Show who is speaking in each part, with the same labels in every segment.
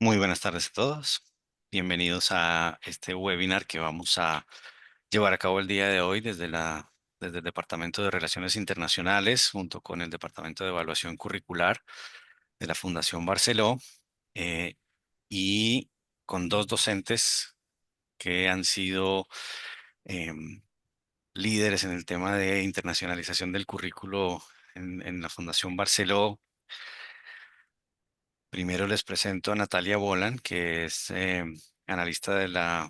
Speaker 1: Muy buenas tardes a todos. Bienvenidos a este webinar que vamos a llevar a cabo el día de hoy desde el Departamento de Relaciones Internacionales junto con el Departamento de Evaluación Curricular de la Fundación Barceló eh, y con dos docentes que han sido em, líderes en el tema de internacionalización del currículo en la Fundación Barceló. Primero les presento a Natalia Bolan, que es analista del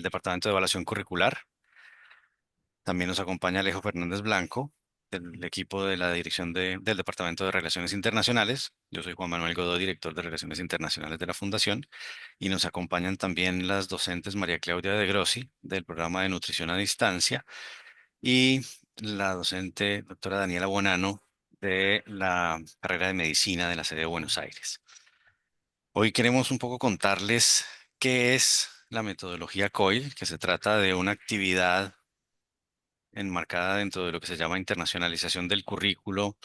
Speaker 1: Departamento de Evaluación Curricular. También nos acompaña Alejo Fernández Blanco, del equipo de la Dirección del Departamento de Relaciones Internacionales. Yo soy Juan Manuel Godó, director de Relaciones Internacionales de la Fundación. Y nos acompañan también las docentes María Claudia de Grossi, del programa de Nutrición a Distancia, y la docente doctora Daniela Bonano, de la carrera de Medicina de la sede de Buenos Aires. Hoy queremos un poco contarles qué es la metodología COIL, que se trata de una actividad enmarcada dentro de lo que se llama internacionalización del currículo,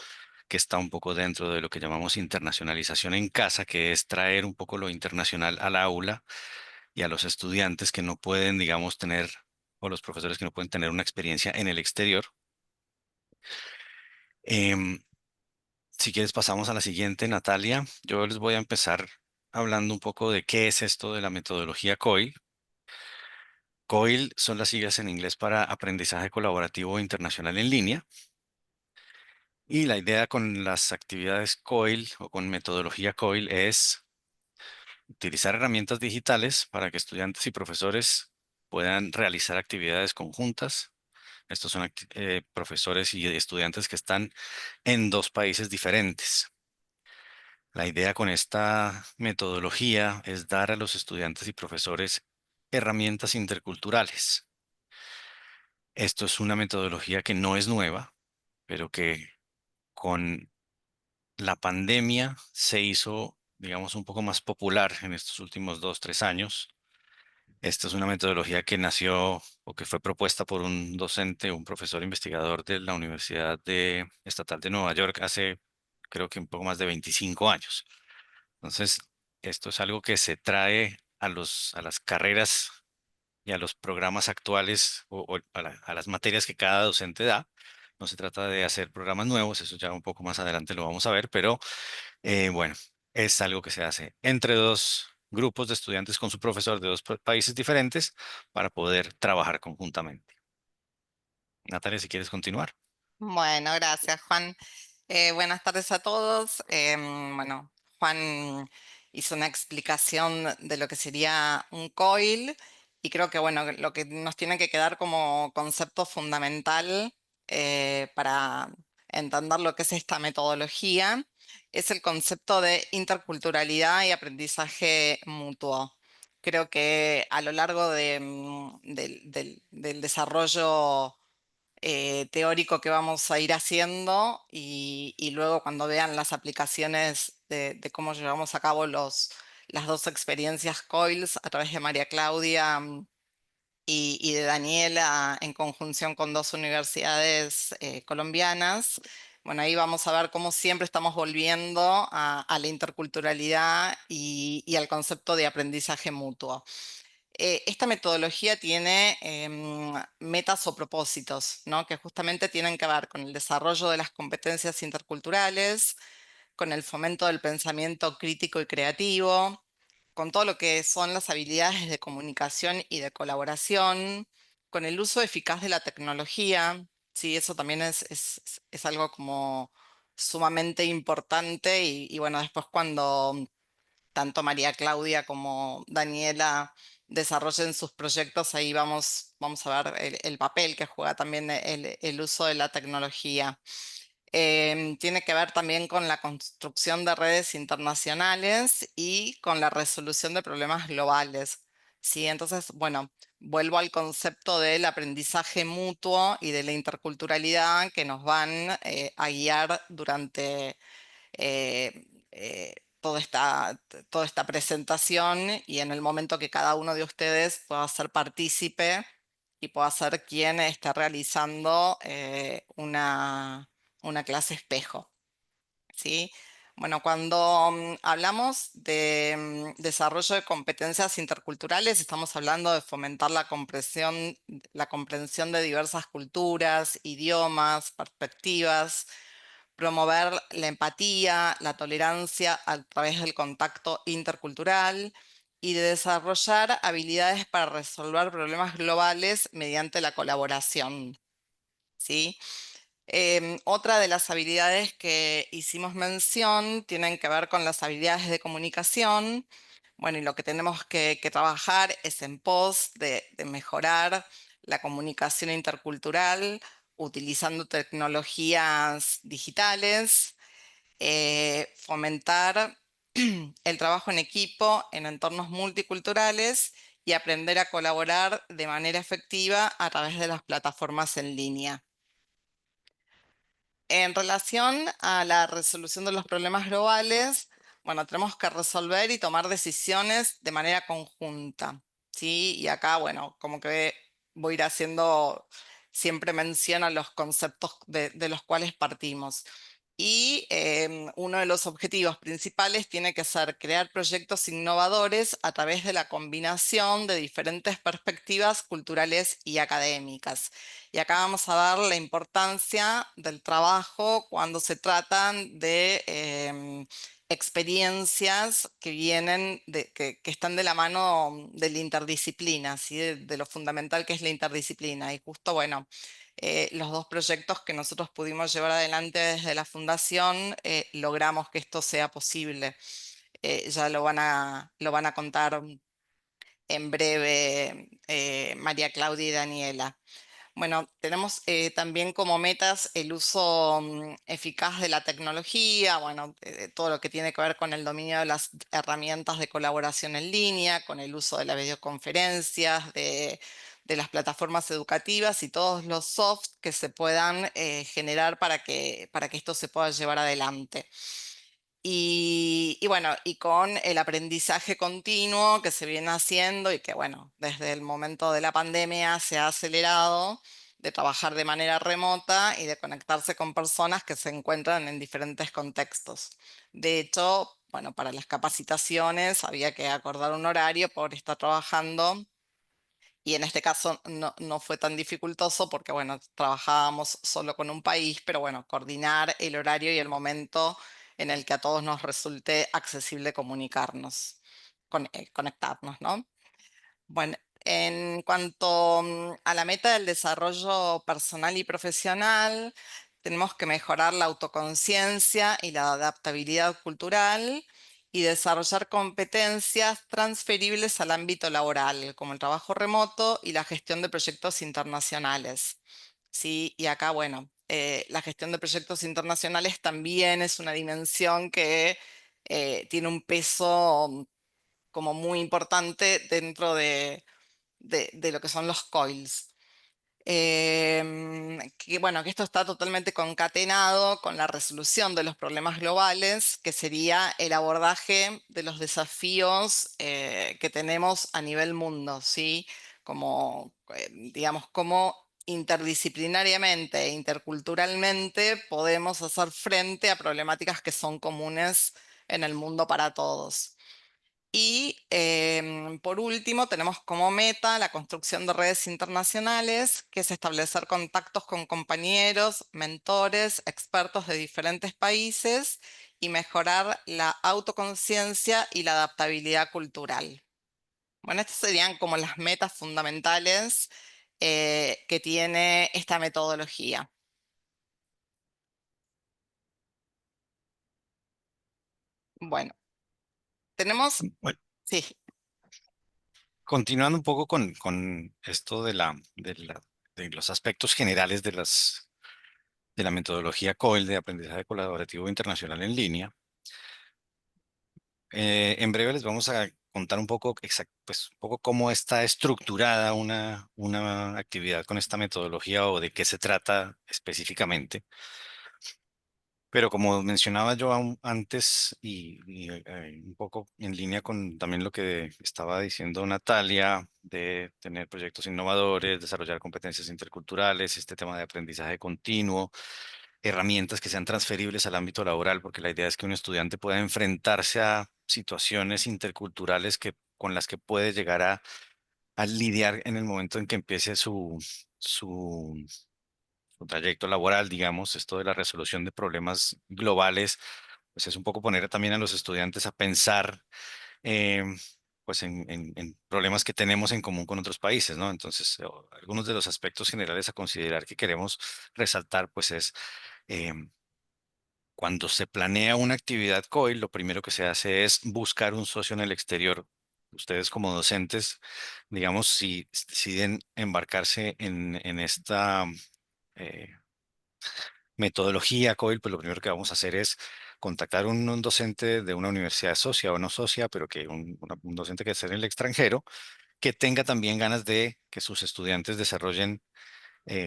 Speaker 1: que está un poco dentro de lo que llamamos internacionalización en casa, que es traer un poco lo internacional al aula y a los estudiantes que no pueden, digamos, tener, o los profesores que no pueden tener una experiencia en el exterior. Em, si quieres, pasamos a la siguiente, Natalia. Yo les voy a empezar hablando un poco de qué es esto de la metodología COIL. COIL son las siglas en inglés para Aprendizaje Colaborativo Internacional en Línea. Y la idea con las actividades COIL o con metodología COIL es utilizar herramientas digitales para que estudiantes y profesores puedan realizar actividades conjuntas. Estos son profesores y estudiantes que están en dos países diferentes. La idea con esta metodología es dar a los estudiantes y profesores herramientas interculturales. Esto es una metodología que no es nueva, pero que con la pandemia se hizo, digamos, un poco más popular en estos últimos 2, 3 años. Esta es una metodología que nació o que fue propuesta por un docente, un profesor investigador de la Estatal de Nueva York hace, creo que un poco más de 25 años. Entonces, esto es algo que se trae a las carreras y a los programas actuales o a las materias que cada docente da. No se trata de hacer programas nuevos, eso ya un poco más adelante lo vamos a ver, pero bueno, es algo que se hace entre dos grupos de estudiantes con su profesor de dos países diferentes para poder trabajar conjuntamente. Natalia, si quieres continuar.
Speaker 2: Bueno, gracias, Juan. Buenas tardes a todos. Bueno, Juan hizo una explicación de lo que sería un COIL y creo que, bueno, lo que nos tiene que quedar como concepto fundamental para entender lo que es esta metodología es el concepto de interculturalidad y aprendizaje mutuo. Creo que a lo largo del desarrollo teórico que vamos a ir haciendo y luego cuando vean las aplicaciones de cómo llevamos a cabo las dos experiencias COILS a través de María Claudia y de Daniela en conjunción con dos universidades colombianas. Bueno, ahí vamos a ver cómo siempre estamos volviendo a la interculturalidad y al concepto de aprendizaje mutuo. Esta metodología tiene metas o propósitos, ¿no? Que justamente tienen que ver con el desarrollo de las competencias interculturales, con el fomento del pensamiento crítico y creativo, con todo lo que son las habilidades de comunicación y de colaboración, con el uso eficaz de la tecnología. Sí, eso también es algo como sumamente importante y bueno, después cuando tanto María Claudia como Daniela desarrollen sus proyectos, ahí vamos a ver el papel que juega también el uso de la tecnología. Tiene que ver también con la construcción de redes internacionales y con la resolución de problemas globales. ¿Sí? Entonces, bueno, vuelvo al concepto del aprendizaje mutuo y de la interculturalidad que nos van a guiar durante toda esta presentación y en el momento que cada uno de ustedes pueda ser partícipe y pueda ser quien esté realizando una clase espejo. ¿Sí? Bueno, cuando hablamos de desarrollo de competencias interculturales, estamos hablando de fomentar la comprensión de diversas culturas, idiomas, perspectivas, promover la empatía, la tolerancia a través del contacto intercultural y de desarrollar habilidades para resolver problemas globales mediante la colaboración. ¿Sí? Otra de las habilidades que hicimos mención tienen que ver con las habilidades de comunicación. Bueno, y lo que tenemos que trabajar es en pos de mejorar la comunicación intercultural utilizando tecnologías digitales, fomentar el trabajo en equipo en entornos multiculturales y aprender a colaborar de manera efectiva a través de las plataformas en línea. En relación a la resolución de los problemas globales, bueno, tenemos que resolver y tomar decisiones de manera conjunta, ¿sí? Y acá, bueno, como que voy a ir haciendo siempre mención a los conceptos de los cuales partimos. Y uno de los objetivos principales tiene que ser crear proyectos innovadores a través de la combinación de diferentes perspectivas culturales y académicas. Y acá vamos a dar la importancia del trabajo cuando se tratan de experiencias que vienen, que están de la mano de la interdisciplina, ¿sí? De lo fundamental que es la interdisciplina. Y justo, bueno, los dos proyectos que nosotros pudimos llevar adelante desde la fundación, logramos que esto sea posible. Ya lo van a contar en breve María Claudia y Daniela. Bueno, tenemos también como metas el uso eficaz de la tecnología, bueno, todo lo que tiene que ver con el dominio de las herramientas de colaboración en línea, con el uso de las videoconferencias, de las plataformas educativas y todos los soft que se puedan generar para que esto se pueda llevar adelante. Y bueno, y con el aprendizaje continuo que se viene haciendo y que, bueno, desde el momento de la pandemia se ha acelerado de trabajar de manera remota y de conectarse con personas que se encuentran en diferentes contextos. De hecho, bueno, para las capacitaciones había que acordar un horario por estar trabajando y en este caso no fue tan dificultoso porque, bueno, trabajábamos solo con un país, pero bueno, coordinar el horario y el momento en el que a todos nos resulte accesible comunicarnos, conectarnos, ¿no? Bueno, en cuanto a la meta del desarrollo personal y profesional, tenemos que mejorar la autoconciencia y la adaptabilidad cultural y desarrollar competencias transferibles al ámbito laboral, como el trabajo remoto y la gestión de proyectos internacionales. Sí, y acá, bueno, la gestión de proyectos internacionales también es una dimensión que tiene un peso como muy importante dentro de lo que son los coils. Que bueno, que esto está totalmente concatenado con la resolución de los problemas globales, que sería el abordaje de los desafíos que tenemos a nivel mundo, ¿sí? Como, digamos, cómo interdisciplinariamente e interculturalmente podemos hacer frente a problemáticas que son comunes en el mundo para todos. Y por último, tenemos como meta la construcción de redes internacionales, que es establecer contactos con compañeros, mentores, expertos de diferentes países y mejorar la autoconciencia y la adaptabilidad cultural. Bueno, estas serían como las metas fundamentales que tiene esta metodología. Bueno, tenemos,
Speaker 1: Bueno,
Speaker 2: sí.
Speaker 1: continuando un poco con esto de los aspectos generales de la metodología COIL de aprendizaje colaborativo internacional en línea. En breve les vamos a contar un poco, pues, un poco cómo está estructurada una actividad con esta metodología o de qué se trata específicamente. Pero como mencionaba yo antes y un poco en línea con también lo que estaba diciendo Natalia, de tener proyectos innovadores, desarrollar competencias interculturales, este tema de aprendizaje continuo, herramientas que sean transferibles al ámbito laboral, porque la idea es que un estudiante pueda enfrentarse a situaciones interculturales con las que puede llegar a lidiar en el momento en que empiece su, su trayecto laboral, digamos, esto de la resolución de problemas globales, pues es un poco poner también a los estudiantes a pensar eh, pues en problemas que tenemos en común con otros países, ¿no? Entonces, algunos de los aspectos generales a considerar que queremos resaltar, pues es eh, cuando se planea una actividad COIL, lo primero que se hace es buscar un socio en el exterior. Ustedes como docentes, digamos, si deciden embarcarse en esta eh, metodología COIL, pues lo primero que vamos a hacer es contactar un docente de una universidad socia o no socia, pero que un docente que esté en el extranjero, que tenga también ganas de que sus estudiantes desarrollen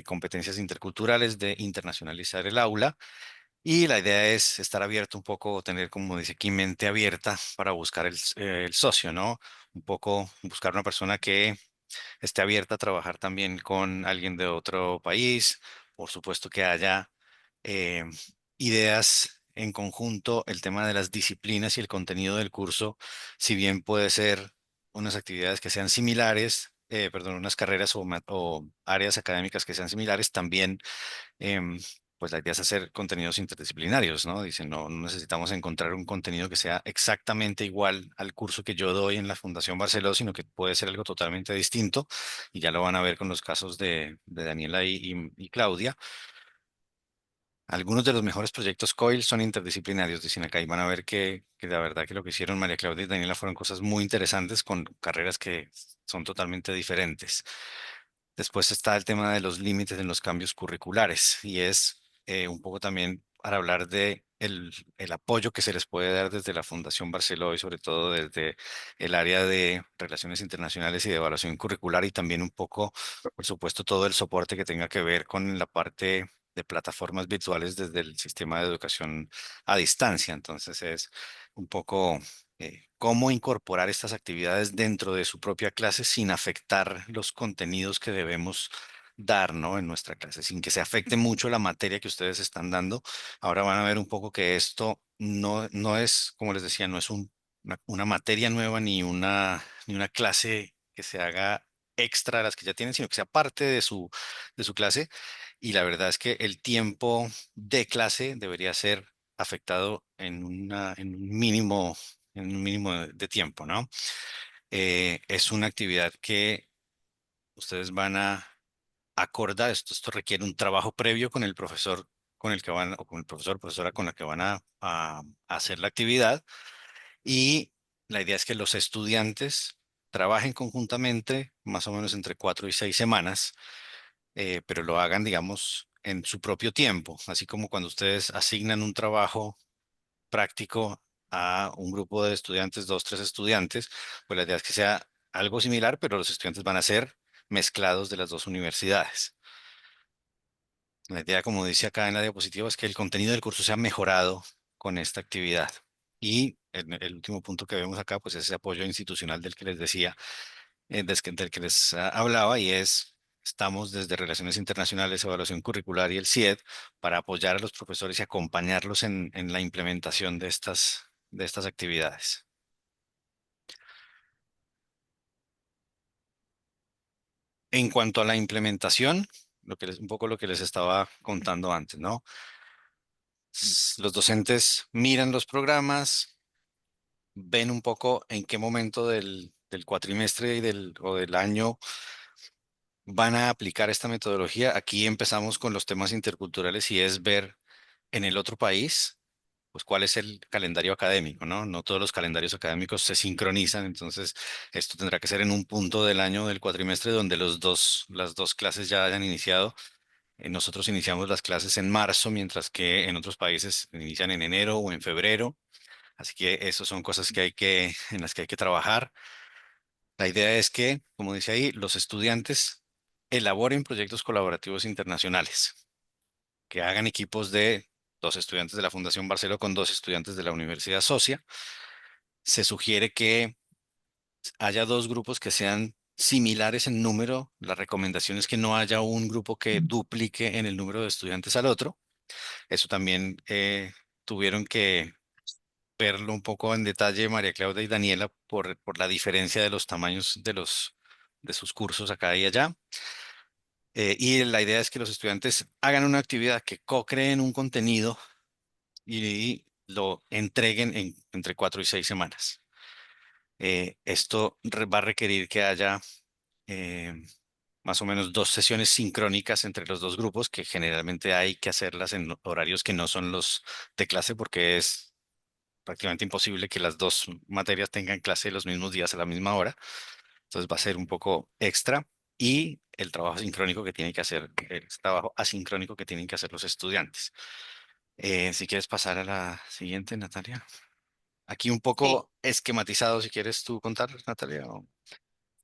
Speaker 1: competencias interculturales, de internacionalizar el aula. Y la idea es estar abierto un poco, tener, como dice aquí, mente abierta para buscar el socio, ¿no? Un poco buscar una persona que esté abierta a trabajar también con alguien de otro país. Por supuesto que haya eh, ideas en conjunto. El tema de las disciplinas y el contenido del curso, si bien puede ser unas actividades que sean similares, perdón, unas carreras o áreas académicas que sean similares, también em, pues la idea es hacer contenidos interdisciplinarios, ¿no? Dicen, no necesitamos encontrar un contenido que sea exactamente igual al curso que yo doy en la Fundación Barceló, sino que puede ser algo totalmente distinto. Y ya lo van a ver con los casos de Daniela y Claudia. Algunos de los mejores proyectos COIL son interdisciplinarios, dicen acá, y van a ver que la verdad que lo que hicieron María Claudia y Daniela fueron cosas muy interesantes con carreras que son totalmente diferentes. Después está el tema de los límites en los cambios curriculares y es un poco también para hablar de el apoyo que se les puede dar desde la Fundación Barceló y sobre todo desde el área de relaciones internacionales y de evaluación curricular y también un poco, por supuesto, todo el soporte que tenga que ver con la parte de plataformas virtuales desde el sistema de educación a distancia. Entonces es un poco cómo incorporar estas actividades dentro de su propia clase sin afectar los contenidos que debemos dar, ¿no? En nuestra clase, sin que se afecte mucho la materia que ustedes están dando. Ahora van a ver un poco que esto no es, como les decía, no es una materia nueva ni una clase que se haga extra a las que ya tienen, sino que sea parte de su clase. Y la verdad es que el tiempo de clase debería ser afectado en un mínimo de tiempo, ¿no? Es una actividad que ustedes van a acordar, esto requiere un trabajo previo con el profesor con el que van, o con el profesor, profesora con la que van a hacer la actividad, y la idea es que los estudiantes trabajen conjuntamente, más o menos entre 4 y 6 semanas, pero lo hagan, digamos, en su propio tiempo, así como cuando ustedes asignan un trabajo práctico a un grupo de estudiantes, dos, tres estudiantes, pues la idea es que sea algo similar, pero los estudiantes van a ser mezclados de las dos universidades. La idea, como dice acá en la diapositiva, es que el contenido del curso sea mejorado con esta actividad. Y el último punto que vemos acá, pues es ese apoyo institucional del que les decía, del que les hablaba, y es, estamos desde Relaciones Internacionales, Evaluación Curricular y el CIED para apoyar a los profesores y acompañarlos en la implementación de estas actividades. En cuanto a la implementación, un poco lo que les estaba contando antes, ¿no? Los docentes miran los programas, ven un poco en qué momento del cuatrimestre o del año van a aplicar esta metodología. Aquí empezamos con los temas interculturales y es ver en el otro país, pues cuál es el calendario académico, ¿no? No todos los calendarios académicos se sincronizan, entonces esto tendrá que ser en un punto del año del cuatrimestre donde las dos clases ya hayan iniciado. Nosotros iniciamos las clases en marzo, mientras que en otros países inician en enero o en febrero. Así que esas son cosas en las que hay que trabajar. La idea es que, como dice ahí, los estudiantes elaboren proyectos colaborativos internacionales, que hagan equipos de dos estudiantes de la Fundación Barceló con dos estudiantes de la Universidad Socia. Se sugiere que haya dos grupos que sean similares en número. La recomendación es que no haya un grupo que duplique en el número de estudiantes al otro. Eso también tuvieron que verlo un poco en detalle María Claudia y Daniela por la diferencia de los tamaños de sus cursos acá y allá. Y la idea es que los estudiantes hagan una actividad, que co-creen un contenido y lo entreguen entre 4 y 6 semanas. Esto va a requerir que haya eh, más o menos 2 sesiones sincrónicas entre los dos grupos, que generalmente hay que hacerlas en horarios que no son los de clase, porque es prácticamente imposible que las dos materias tengan clase los mismos días a la misma hora. Entonces va a ser un poco extra. Y el trabajo sincrónico que tiene que hacer, el trabajo asincrónico que tienen que hacer los estudiantes. Si quieres pasar a la siguiente, Natalia. Aquí un
Speaker 2: Sí.
Speaker 1: poco esquematizado, si quieres tú contar, Natalia.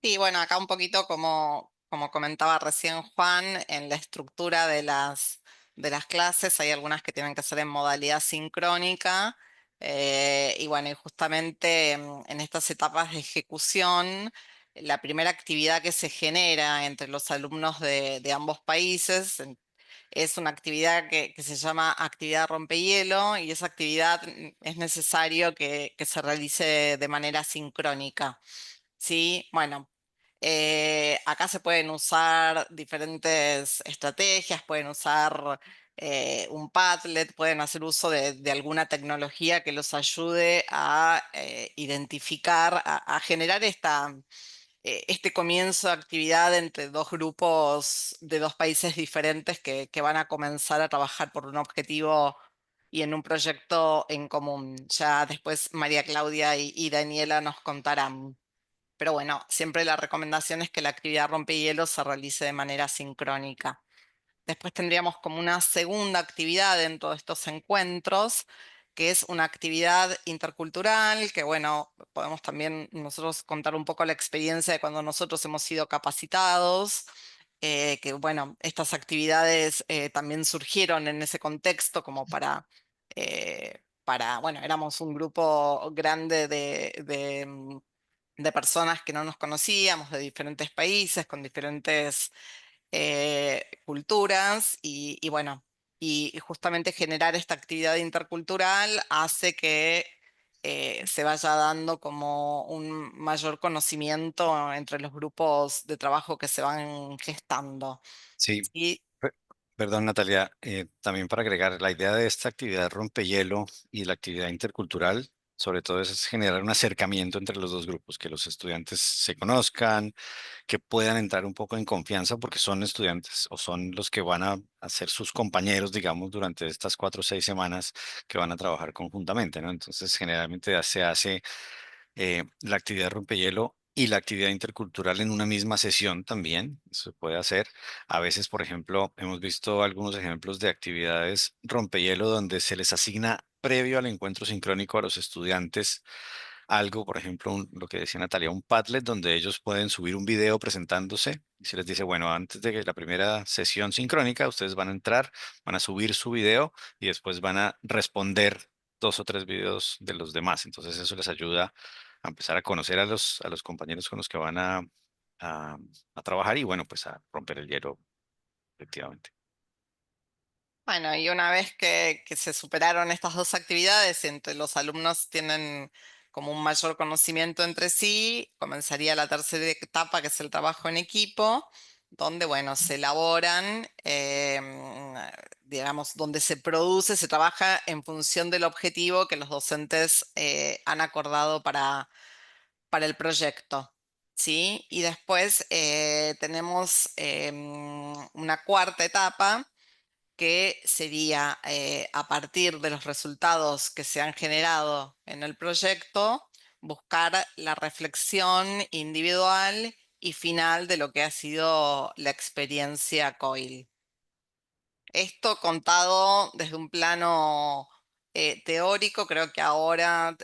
Speaker 2: Sí, bueno, acá un poquito como comentaba recién Juan, en la estructura de las clases hay algunas que tienen que ser en modalidad sincrónica y bueno, y justamente en estas etapas de ejecución, la primera actividad que se genera entre los alumnos de ambos países es una actividad que se llama actividad rompehielo y esa actividad es necesario que se realice de manera sincrónica. Sí, bueno, acá se pueden usar diferentes estrategias, pueden usar un Padlet, pueden hacer uso de alguna tecnología que los ayude a identificar, a generar este comienzo de actividad entre dos grupos de dos países diferentes que van a comenzar a trabajar por un objetivo y en un proyecto en común. Ya después María Claudia y Daniela nos contarán. Pero bueno, siempre la recomendación es que la actividad rompehielos se realice de manera sincrónica. Después tendríamos como una segunda actividad dentro de estos encuentros, que es una actividad intercultural, que bueno, podemos también nosotros contar un poco la experiencia de cuando nosotros hemos sido capacitados, que bueno, estas actividades también surgieron en ese contexto como bueno, éramos un grupo grande de personas que no nos conocíamos, de diferentes países, con diferentes culturas y bueno, y justamente generar esta actividad intercultural hace que se vaya dando como un mayor conocimiento entre los grupos de trabajo que se van gestando.
Speaker 1: Sí,
Speaker 2: Y
Speaker 1: pe- perdón, Natalia, también para agregar, la idea de esta actividad rompehielo y la actividad intercultural, sobre todo es generar un acercamiento entre los dos grupos, que los estudiantes se conozcan, que puedan entrar un poco en confianza, porque son estudiantes o son los que van a ser sus compañeros, digamos, durante estas 4 o 6 semanas que van a trabajar conjuntamente, ¿no? Entonces, generalmente se hace la actividad rompehielo y la actividad intercultural en una misma sesión también. Eso se puede hacer. A veces, por ejemplo, hemos visto algunos ejemplos de actividades rompehielo donde se les asigna previo al encuentro sincrónico a los estudiantes algo, por ejemplo, lo que decía Natalia, un Padlet donde ellos pueden subir un video presentándose y se les dice, bueno, antes de que la primera sesión sincrónica, ustedes van a entrar, van a subir su video y después van a responder 2 o 3 videos de los demás. Entonces eso les ayuda a empezar a conocer a los compañeros con los que van a, a trabajar y bueno, pues a romper el hielo, efectivamente.
Speaker 2: bueno, y una vez que se superaron estas dos actividades, entre los alumnos tienen como un mayor conocimiento entre sí, comenzaría la tercera etapa, que es el trabajo en equipo, donde, bueno, se elaboran, digamos, donde se produce, se trabaja en función del objetivo que los docentes han acordado para el proyecto. ¿Sí? Y después tenemos una cuarta etapa que sería a partir de los resultados que se han generado en el proyecto, buscar la reflexión individual y final de lo que ha sido la experiencia COIL. Esto contado desde un plano teórico, creo que ahora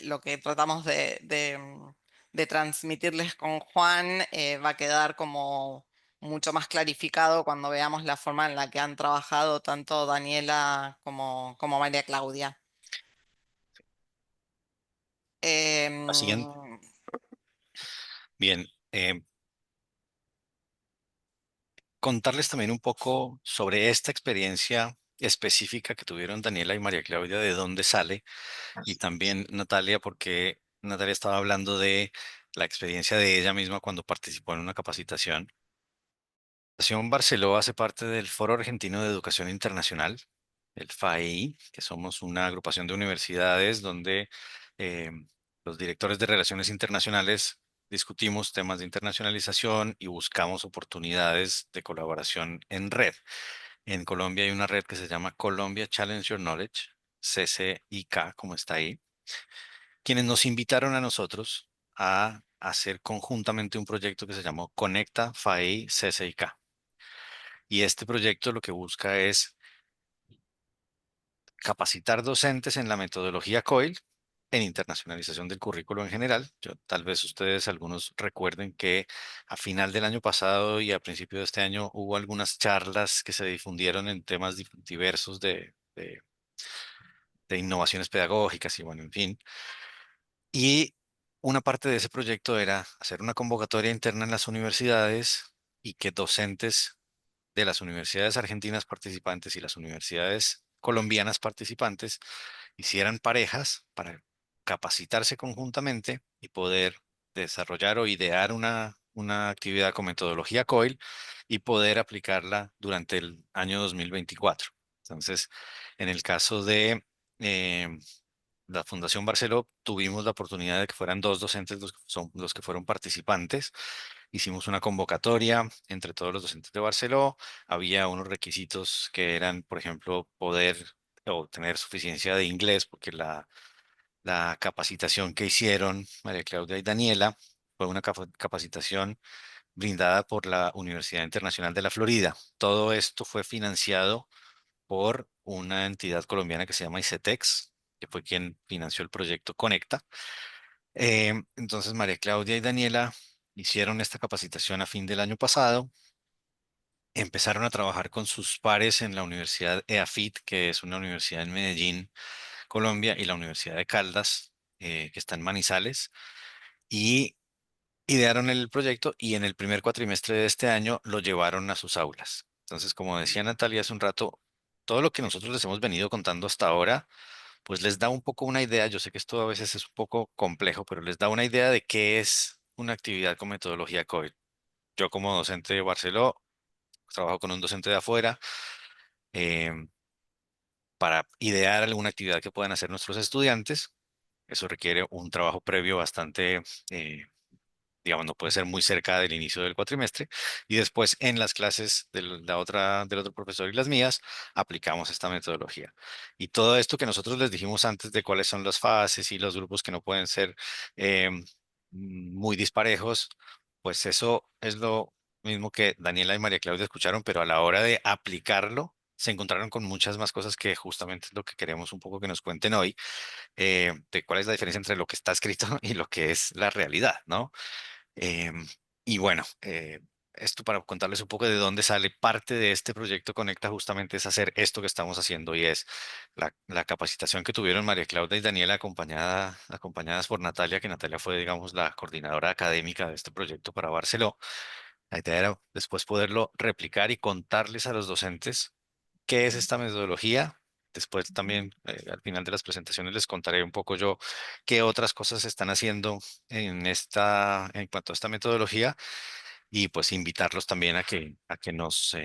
Speaker 2: lo que tratamos de transmitirles con Juan va a quedar como mucho más clarificado cuando veamos la forma en la que han trabajado tanto Daniela como María Claudia.
Speaker 1: La siguiente.
Speaker 2: Em,
Speaker 1: Bien. Contarles también un poco sobre esta experiencia específica que tuvieron Daniela y María Claudia, de dónde sale, y también Natalia, porque Natalia estaba hablando de la experiencia de ella misma cuando participó en una capacitación. La Fundación Barceló hace parte del Foro Argentino de Educación Internacional, el FAI, que somos una agrupación de universidades donde eh, los directores de relaciones internacionales discutimos temas de internacionalización y buscamos oportunidades de colaboración en red. En Colombia hay una red que se llama Colombia Challenge Your Knowledge, CCIK, como está ahí, quienes nos invitaron a nosotros a hacer conjuntamente un proyecto que se llamó Conecta FAI CCIK. Y este proyecto lo que busca es capacitar docentes en la metodología COIL, en internacionalización del currículo en general. Tal vez ustedes, algunos recuerden que a final del año pasado y a principio de este año hubo algunas charlas que se difundieron en temas diversos de innovaciones pedagógicas y bueno, en fin. Y una parte de ese proyecto era hacer una convocatoria interna en las universidades y que docentes de las universidades argentinas participantes y las universidades colombianas participantes hicieran parejas para capacitarse conjuntamente y poder desarrollar o idear una actividad con metodología COIL y poder aplicarla durante el año 2024. Entonces, en el caso de la Fundación Barceló, tuvimos la oportunidad de que fueran dos docentes los que fueron participantes. Hicimos una convocatoria entre todos los docentes de Barceló. Había unos requisitos que eran, por ejemplo, poder o tener suficiencia de inglés, porque la capacitación que hicieron María Claudia y Daniela fue una capacitación brindada por la Universidad Internacional de la Florida. Todo esto fue financiado por una entidad colombiana que se llama ICETEX, que fue quien financió el proyecto Conecta. Entonces, María Claudia y Daniela hicieron esta capacitación a fin del año pasado. Empezaron a trabajar con sus pares en la Universidad EAFIT, que es una universidad en Medellín, Colombia, y la Universidad de Caldas, que está en Manizales, y idearon el proyecto y en el primer cuatrimestre de este año lo llevaron a sus aulas. Entonces, como decía Natalia hace un rato, todo lo que nosotros les hemos venido contando hasta ahora, pues les da un poco una idea. Yo sé que esto a veces es un poco complejo, pero les da una idea de qué es una actividad con metodología COIL. Yo como docente de Barceló, trabajo con un docente de afuera em, para idear alguna actividad que puedan hacer nuestros estudiantes. Eso requiere un trabajo previo bastante eh, digamos, no puede ser muy cerca del inicio del cuatrimestre, y después en las clases de del otro profesor y las mías, aplicamos esta metodología. Y todo esto que nosotros les dijimos antes de cuáles son las fases y los grupos que no pueden ser eh, muy disparejos, pues eso es lo mismo que Daniela y María Claudia escucharon, pero a la hora de aplicarlo, se encontraron con muchas más cosas que justamente es lo que queremos un poco que nos cuenten hoy, de cuál es la diferencia entre lo que está escrito y lo que es la realidad, ¿no? Em, y bueno, esto para contarles un poco de dónde sale parte de este proyecto Conecta, justamente es hacer esto que estamos haciendo y es la capacitación que tuvieron María Claudia y Daniela acompañadas por Natalia, que Natalia fue, digamos, la coordinadora académica de este proyecto para Barceló. La idea era después poderlo replicar y contarles a los docentes qué es esta metodología. Después también, al final de las presentaciones, les contaré un poco yo qué otras cosas se están haciendo en cuanto a esta metodología, y pues invitarlos también a que nos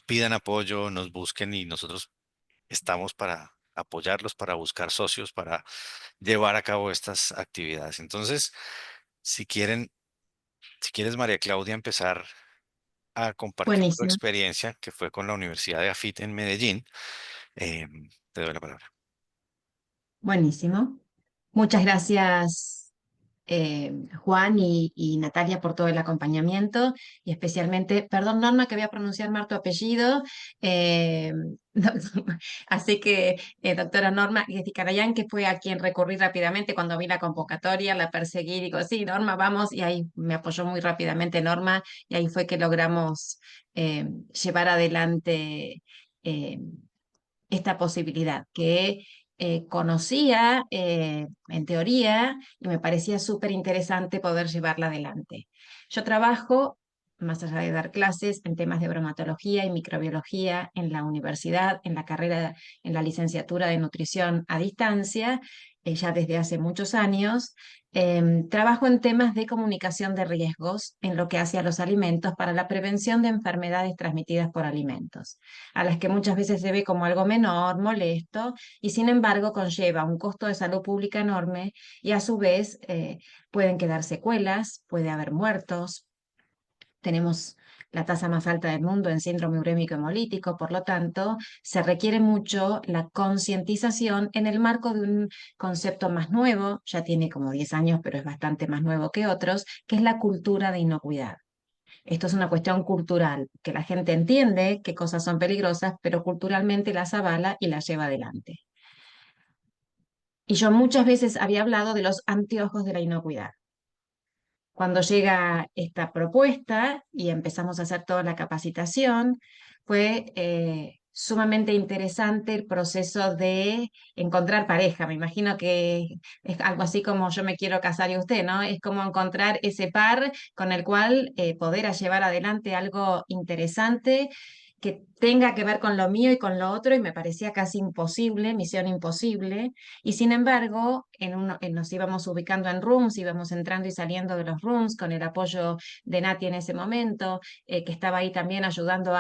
Speaker 1: pidan apoyo, nos busquen, y nosotros estamos para apoyarlos, para buscar socios, para llevar a cabo estas actividades. Entonces, si quieren, si quieres, María Claudia, empezar a compartir tu
Speaker 3: Buenísimo,
Speaker 1: experiencia, que fue con la Universidad de AFIT en Medellín. Eh, Te doy la palabra.
Speaker 3: buenísimo. Muchas gracias, Juan y Natalia, por todo el acompañamiento y especialmente, perdón, Norma, que voy a pronunciar mal tu apellido. eh, Así que, doctora Norma Gesticarayán, que fue a quien recurrí rápidamente cuando vi la convocatoria, la perseguí, digo, sí, Norma, vamos, y ahí me apoyó muy rápidamente Norma, y ahí fue que logramos llevar adelante. eh, esta posibilidad que conocía en teoría y me parecía súper interesante poder llevarla adelante. Yo trabajo más allá de dar clases en temas de bromatología y microbiología en la universidad, en la carrera, en la licenciatura de nutrición a distancia, ya desde hace muchos años. Trabajo en temas de comunicación de riesgos en lo que hace a los alimentos para la prevención de enfermedades transmitidas por alimentos, a las que muchas veces se ve como algo menor, molesto, y sin embargo conlleva un costo de salud pública enorme y a su vez pueden quedar secuelas, puede haber muertos. Tenemos la tasa más alta del mundo en síndrome urémico hemolítico, por lo tanto, se requiere mucho la concientización en el marco de un concepto más nuevo, ya tiene como 10 años, pero es bastante más nuevo que otros, que es la cultura de inocuidad. Esto es una cuestión cultural, que la gente entiende qué cosas son peligrosas, pero culturalmente las avala y las lleva adelante. Y yo muchas veces había hablado de los anteojos de la inocuidad. Cuando llega esta propuesta y empezamos a hacer toda la capacitación, fue sumamente interesante el proceso de encontrar pareja. Me imagino que es algo así como yo me quiero casar y usted, ¿no? Es como encontrar ese par con el cual poder llevar adelante algo interesante que tenga que ver con lo mío y con lo otro, y me parecía casi imposible, misión imposible. Y sin embargo, nos íbamos ubicando en rooms, íbamos entrando y saliendo de los rooms con el apoyo de Nati en ese momento, que estaba ahí también ayudando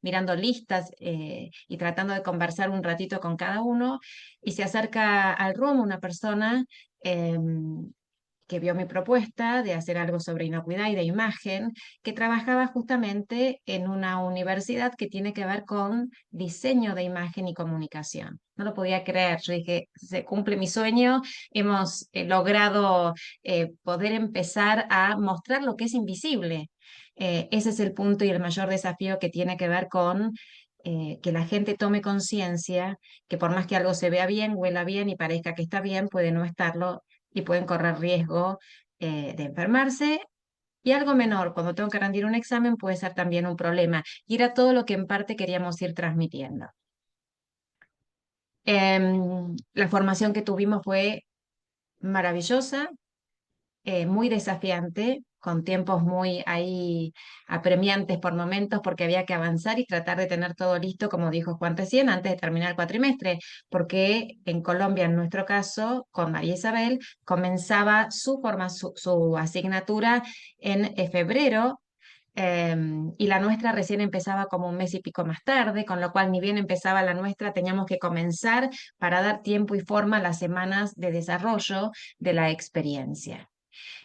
Speaker 3: mirando listas y tratando de conversar un ratito con cada uno. Y se acerca al room una persona que vio mi propuesta de hacer algo sobre inocuidad y de imagen, que trabajaba justamente en una universidad que tiene que ver con diseño de imagen y comunicación. No lo podía creer, yo dije, se cumple mi sueño, hemos logrado poder empezar a mostrar lo que es invisible. Ese es el punto y el mayor desafío que tiene que ver con que la gente tome conciencia que por más que algo se vea bien, huela bien y parezca que está bien, puede no estarlo y pueden correr riesgo de enfermarse. Y algo menor, cuando tengo que rendir un examen, puede ser también un problema. Y era todo lo que en parte queríamos ir transmitiendo. La formación que tuvimos fue maravillosa, muy desafiante, con tiempos muy ahí apremiantes por momentos, porque había que avanzar y tratar de tener todo listo, como dijo Juan recién, antes de terminar el cuatrimestre, porque en Colombia, en nuestro caso, con María Isabel, comenzaba su asignatura en febrero. Y la nuestra recién empezaba como un mes y pico más tarde, con lo cual ni bien empezaba la nuestra, teníamos que comenzar para dar tiempo y forma a las semanas de desarrollo de la experiencia.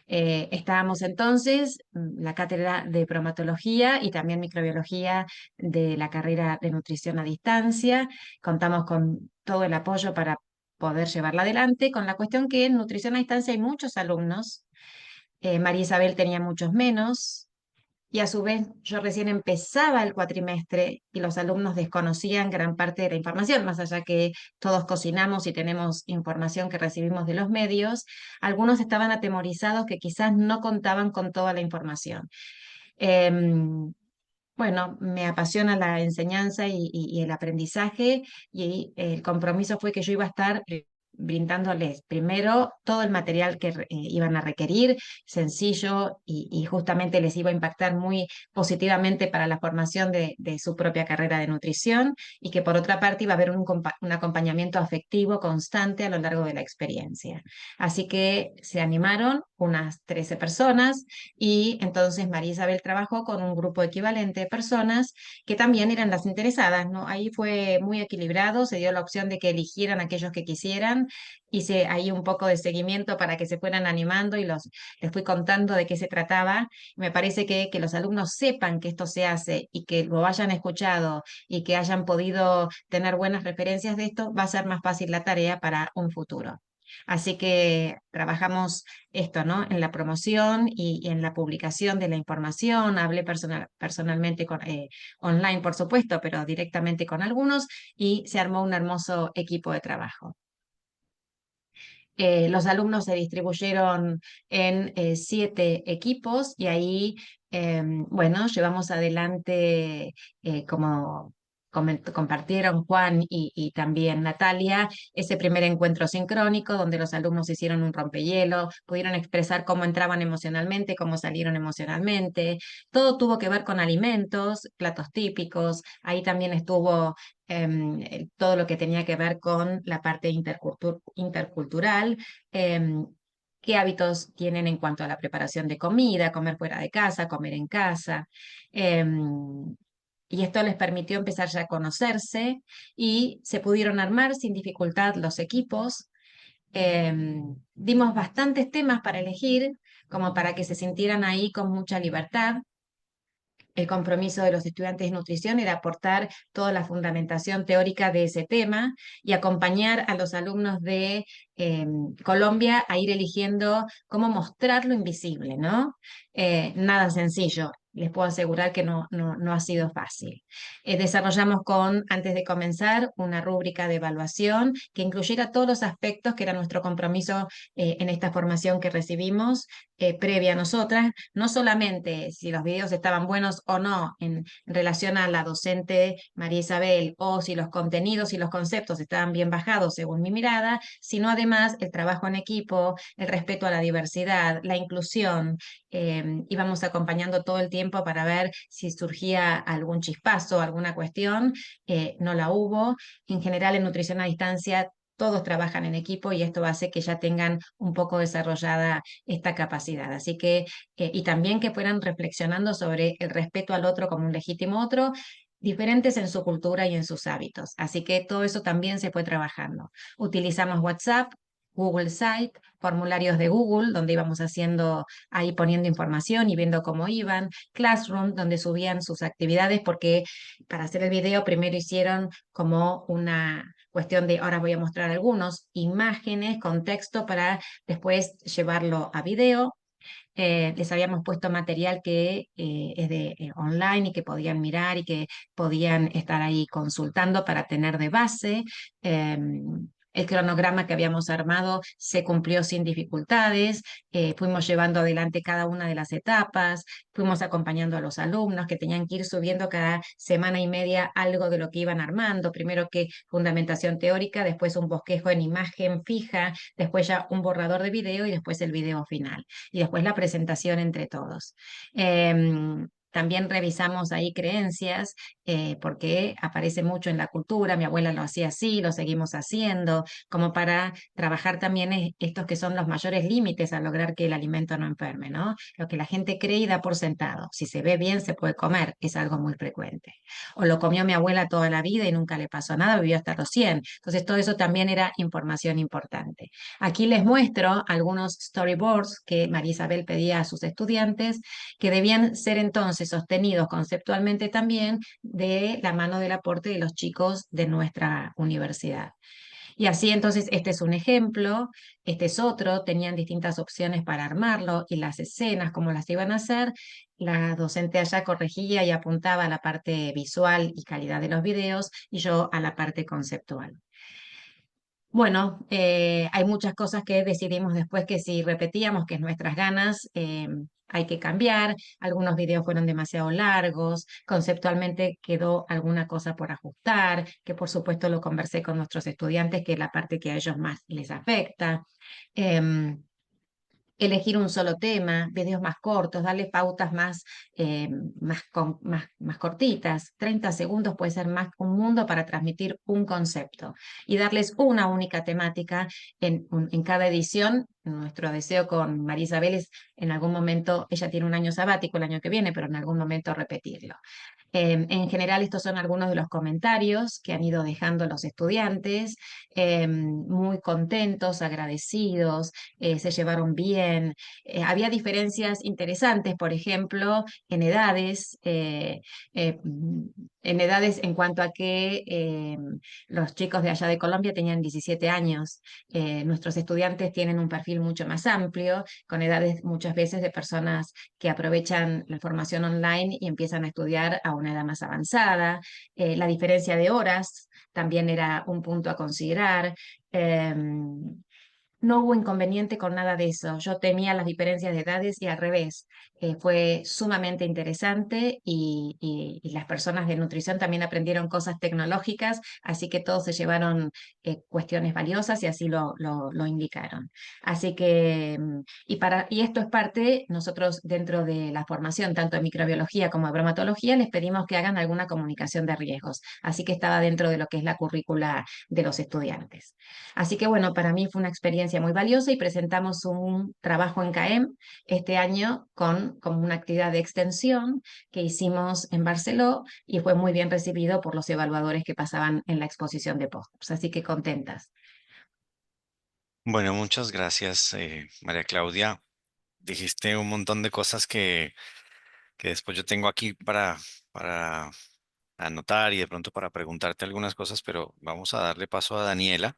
Speaker 3: Estábamos entonces la cátedra de bromatología y también microbiología de la carrera de nutrición a distancia. Contamos con todo el apoyo para poder llevarla adelante, con la cuestión que en nutrición a distancia hay muchos alumnos. María Isabel tenía muchos menos. Y a su vez, yo recién empezaba el cuatrimestre y los alumnos desconocían gran parte de la información, más allá que todos cocinamos y tenemos información que recibimos de los medios, algunos estaban atemorizados que quizás no contaban con toda la información. Em, bueno, me apasiona la enseñanza y el aprendizaje, y el compromiso fue que yo iba a estar brindándoles primero todo el material que iban a requerir, sencillo, y justamente les iba a impactar muy positivamente para la formación de su propia carrera de nutrición, y que por otra parte iba a haber un acompañamiento afectivo constante a lo largo de la experiencia. Así que se animaron unas 13 personas, y entonces María Isabel trabajó con un grupo equivalente de personas que también eran las interesadas, ¿no? Ahí fue muy equilibrado, se dio la opción de que eligieran aquellos que quisieran, hice ahí un poco de seguimiento para que se fueran animando y les fui contando de qué se trataba. Me parece que los alumnos sepan que esto se hace y que lo hayan escuchado y que hayan podido tener buenas referencias de esto, va a ser más fácil la tarea para un futuro. Así que trabajamos esto, ¿no? En la promoción y en la publicación de la información. Hablé personalmente online, por supuesto, pero directamente con algunos, y se armó un hermoso equipo de trabajo. Los alumnos se distribuyeron en 7 equipos, y ahí, bueno, llevamos adelante como compartieron Juan y también Natalia, ese primer encuentro sincrónico donde los alumnos hicieron un rompehielo, pudieron expresar cómo entraban emocionalmente, cómo salieron emocionalmente. Todo tuvo que ver con alimentos, platos típicos. Ahí también estuvo todo lo que tenía que ver con la parte intercultural. em, ¿Qué hábitos tienen en cuanto a la preparación de comida, comer fuera de casa, comer en casa? Em, y esto les permitió empezar ya a conocerse y se pudieron armar sin dificultad los equipos. Dimos bastantes temas para elegir, como para que se sintieran ahí con mucha libertad. El compromiso de los estudiantes de nutrición era aportar toda la fundamentación teórica de ese tema y acompañar a los alumnos de eh, Colombia a ir eligiendo cómo mostrar lo invisible, ¿no? Nada sencillo. Les puedo asegurar que no ha sido fácil. Desarrollamos antes de comenzar, una rúbrica de evaluación que incluyera todos los aspectos que era nuestro compromiso en esta formación que recibimos previa a nosotras, no solamente si los videos estaban buenos o no en relación a la docente María Isabel, o si los contenidos y los conceptos estaban bien bajados según mi mirada, sino además el trabajo en equipo, el respeto a la diversidad, la inclusión. Íbamos acompañando todo el tiempo para ver si surgía algún chispazo, alguna cuestión. No la hubo. En general, en nutrición a distancia, todos trabajan en equipo y esto hace que ya tengan un poco desarrollada esta capacidad. Así que, y también que fueran reflexionando sobre el respeto al otro como un legítimo otro, diferentes en su cultura y en sus hábitos. Así que todo eso también se fue trabajando. Utilizamos WhatsApp, Google Site, formularios de Google, donde íbamos haciendo, ahí poniendo información y viendo cómo iban, Classroom, donde subían sus actividades, porque para hacer el video primero hicieron como una cuestión de, ahora voy a mostrar algunos, imágenes, contexto para después llevarlo a video. Les habíamos puesto material que es de online y que podían mirar y que podían estar ahí consultando para tener de base. El cronograma que habíamos armado se cumplió sin dificultades, fuimos llevando adelante cada una de las etapas, fuimos acompañando a los alumnos que tenían que ir subiendo cada semana y media algo de lo que iban armando, primero que fundamentación teórica, después un bosquejo en imagen fija, después ya un borrador de video y después el video final y después la presentación entre todos. También revisamos ahí creencias, porque aparece mucho en la cultura, mi abuela lo hacía así, lo seguimos haciendo, como para trabajar también estos que son los mayores límites a lograr que el alimento no enferme, ¿no? Lo que la gente cree y da por sentado. Si se ve bien, se puede comer, es algo muy frecuente. O lo comió mi abuela toda la vida y nunca le pasó nada, vivió hasta los 100. Entonces, todo eso también era información importante. Aquí les muestro algunos storyboards que María Isabel pedía a sus estudiantes, que debían ser entonces sostenidos conceptualmente también de la mano del aporte de los chicos de nuestra universidad. Y así entonces, este es un ejemplo, este es otro, tenían distintas opciones para armarlo y las escenas, cómo las iban a hacer. La docente allá corregía y apuntaba a la parte visual y calidad de los videos y yo a la parte conceptual. Bueno, hay muchas cosas que decidimos después que si repetíamos que nuestras ganas hay que cambiar. Algunos videos fueron demasiado largos, conceptualmente quedó alguna cosa por ajustar, que por supuesto lo conversé con nuestros estudiantes, que es la parte que a ellos más les afecta. Em, Elegir un solo tema, videos más cortos, darle pautas más cortitas. 30 segundos puede ser más un mundo para transmitir un concepto y darles una única temática en cada edición. Nuestro deseo con María Isabel es en algún momento, ella tiene un año sabático el año que viene, pero en algún momento repetirlo. En general, estos son algunos de los comentarios que han ido dejando los estudiantes, muy contentos, agradecidos, se llevaron bien. Había diferencias interesantes, por ejemplo, eh, en edades en cuanto a que los chicos de allá de Colombia tenían 17 años. Nuestros estudiantes tienen un perfil mucho más amplio, con edades muchas veces de personas que aprovechan la formación online y empiezan a estudiar a una edad más avanzada. La diferencia de horas también era un punto a considerar. No hubo inconveniente con nada de eso. Yo temía las diferencias de edades y al revés. fue sumamente interesante y las personas de nutrición también aprendieron cosas tecnológicas, así que todos se llevaron cuestiones valiosas y así lo indicaron. Así que, y esto es parte, nosotros dentro de la formación, tanto de microbiología como de bromatología, les pedimos que hagan alguna comunicación de riesgos, así que estaba dentro de lo que es la currícula de los estudiantes. Así que bueno, para mí fue una experiencia muy valiosa y presentamos un trabajo en CAEM este año con una actividad de extensión que hicimos en Barceló y fue muy bien recibido por los evaluadores que pasaban en la exposición de pósters. Así que contentas.
Speaker 1: Bueno, muchas gracias, María Claudia. Dijiste un montón de cosas que después yo tengo aquí para anotar y de pronto para preguntarte algunas cosas, pero vamos a darle paso a Daniela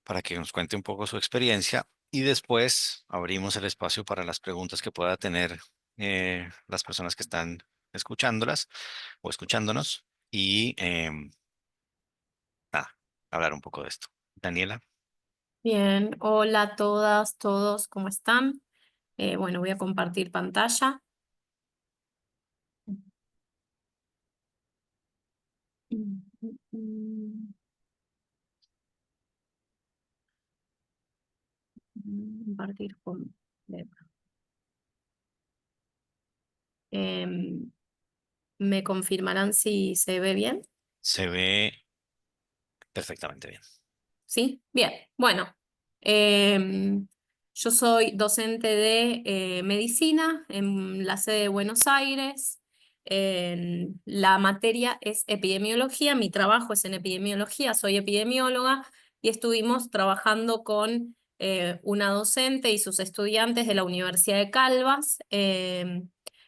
Speaker 1: para que nos cuente un poco su experiencia y después abrimos el espacio para las preguntas que pueda tener las personas que están escuchándolas o escuchándonos y nada, hablar un poco de esto. Daniela.
Speaker 4: Bien, hola a todas, todos, ¿cómo están? Bueno, voy a compartir pantalla. Compartir con... Em, ¿Me confirmarán si se ve bien?
Speaker 1: Se ve perfectamente bien.
Speaker 4: ¿Sí? Bien, bueno. em, yo soy docente de medicina en la sede de Buenos Aires. La materia es epidemiología, mi trabajo es en epidemiología, soy epidemióloga y estuvimos trabajando con una docente y sus estudiantes de la Universidad de Calvas.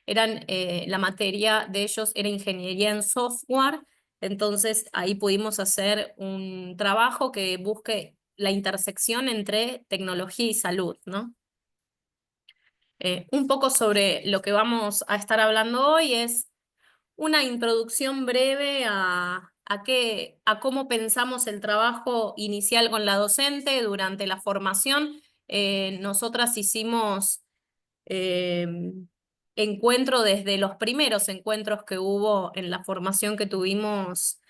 Speaker 4: La materia de ellos era ingeniería en software. Entonces ahí pudimos hacer un trabajo que busque la intersección entre tecnología y salud, ¿no? Un poco sobre lo que vamos a estar hablando hoy es una introducción breve a cómo pensamos el trabajo inicial con la docente durante la formación. Nosotras hicimos eh, encuentro desde los primeros encuentros que hubo en la formación que tuvimos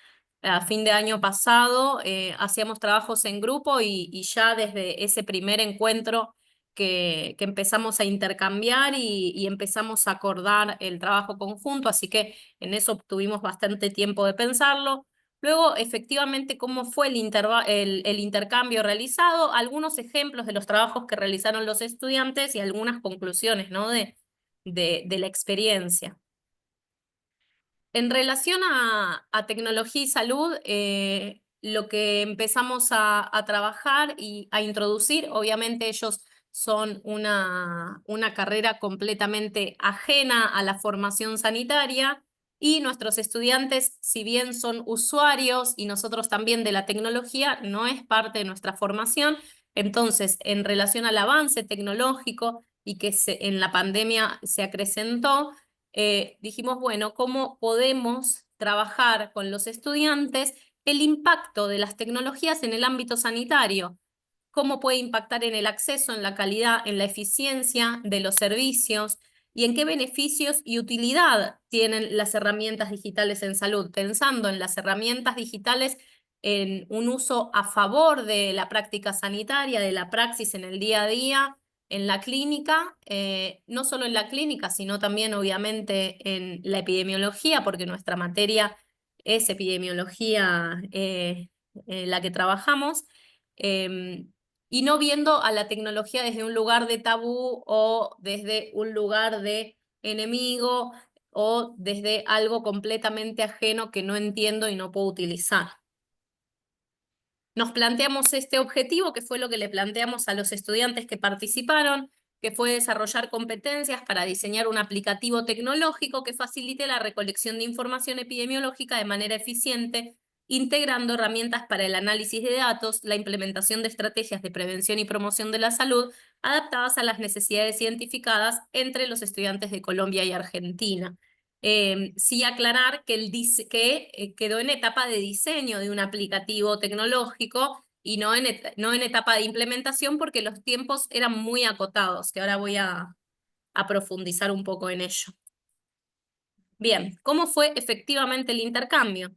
Speaker 4: a fin de año pasado. Hacíamos trabajos en grupo y ya desde ese primer encuentro que empezamos a intercambiar y empezamos a acordar el trabajo conjunto, así que en eso tuvimos bastante tiempo de pensarlo. Luego, efectivamente, cómo fue el intercambio realizado, algunos ejemplos de los trabajos que realizaron los estudiantes y algunas conclusiones, ¿no? de la experiencia. En relación a tecnología y salud, lo que empezamos a trabajar y a introducir, obviamente ellos son una carrera completamente ajena a la formación sanitaria y nuestros estudiantes, si bien son usuarios y nosotros también de la tecnología, no es parte de nuestra formación. Entonces, en relación al avance tecnológico y que en la pandemia se acrecentó, dijimos, bueno, ¿cómo podemos trabajar con los estudiantes el impacto de las tecnologías en el ámbito sanitario? ¿Cómo puede impactar en el acceso, en la calidad, en la eficiencia de los servicios? ¿Y en qué beneficios y utilidad tienen las herramientas digitales en salud? Pensando en las herramientas digitales en un uso a favor de la práctica sanitaria, de la praxis en el día a día, en la clínica, no solo en la clínica, sino también obviamente en la epidemiología, porque nuestra materia es epidemiología la que trabajamos, y no viendo a la tecnología desde un lugar de tabú o desde un lugar de enemigo o desde algo completamente ajeno que no entiendo y no puedo utilizar. Nos planteamos este objetivo, que fue lo que le planteamos a los estudiantes que participaron, que fue desarrollar competencias para diseñar un aplicativo tecnológico que facilite la recolección de información epidemiológica de manera eficiente, integrando herramientas para el análisis de datos, la implementación de estrategias de prevención y promoción de la salud adaptadas a las necesidades identificadas entre los estudiantes de Colombia y Argentina. Sí aclarar que, quedó en etapa de diseño de un aplicativo tecnológico y no en etapa de implementación porque los tiempos eran muy acotados, que ahora voy a a profundizar un poco en ello. Bien, ¿cómo fue efectivamente el intercambio?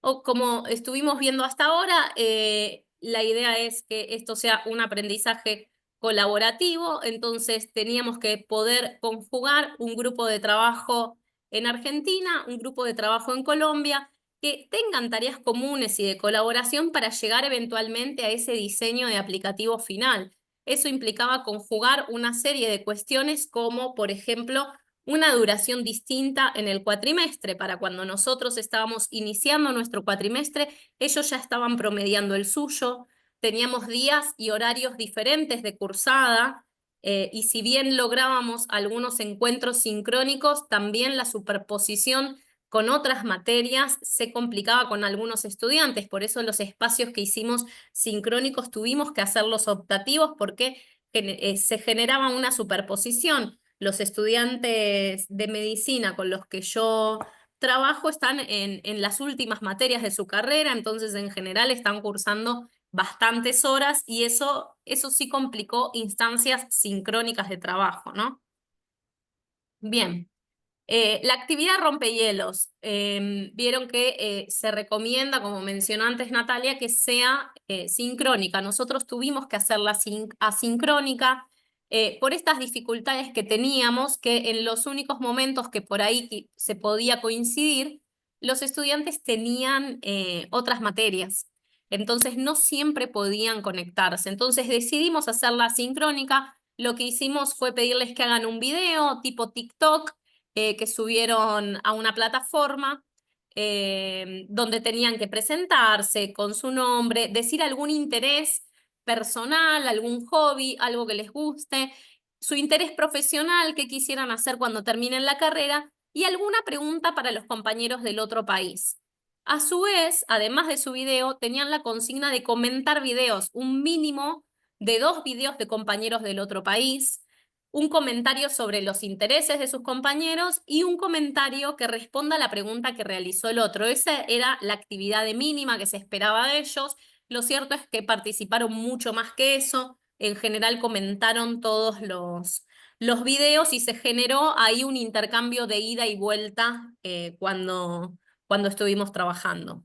Speaker 4: O como estuvimos viendo hasta ahora, la idea es que esto sea un aprendizaje colaborativo, entonces teníamos que poder conjugar un grupo de trabajo en Argentina, un grupo de trabajo en Colombia, que tengan tareas comunes y de colaboración para llegar eventualmente a ese diseño de aplicativo final. Eso implicaba conjugar una serie de cuestiones como, por ejemplo, una duración distinta en el cuatrimestre. Para cuando nosotros estábamos iniciando nuestro cuatrimestre, ellos ya estaban promediando el suyo, teníamos días y horarios diferentes de cursada, y si bien lográbamos algunos encuentros sincrónicos, también la superposición con otras materias se complicaba con algunos estudiantes. Por eso los espacios que hicimos sincrónicos tuvimos que hacerlos optativos porque se generaba una superposición. Los estudiantes de medicina con los que yo trabajo están en las últimas materias de su carrera, entonces en general están cursando bastantes horas y eso sí complicó instancias sincrónicas de trabajo, ¿no? Bien. La actividad rompehielos, vieron que se recomienda, como mencionó antes Natalia, que sea sincrónica. Nosotros tuvimos que hacerla asincrónica por estas dificultades que teníamos, que en los únicos momentos que por ahí se podía coincidir, los estudiantes tenían otras materias. Entonces no siempre podían conectarse. Entonces decidimos hacerla asincrónica. Lo que hicimos fue pedirles que hagan un video tipo TikTok, que subieron a una plataforma donde tenían que presentarse con su nombre, decir algún interés personal, algún hobby, algo que les guste, su interés profesional que quisieran hacer cuando terminen la carrera y alguna pregunta para los compañeros del otro país. A su vez, además de su video, tenían la consigna de comentar videos, un mínimo de 2 videos de compañeros del otro país, un comentario sobre los intereses de sus compañeros y un comentario que responda a la pregunta que realizó el otro. Esa era la actividad de mínima que se esperaba de ellos. Lo cierto es que participaron mucho más que eso. En general comentaron todos los videos y se generó ahí un intercambio de ida y vuelta cuando estuvimos trabajando.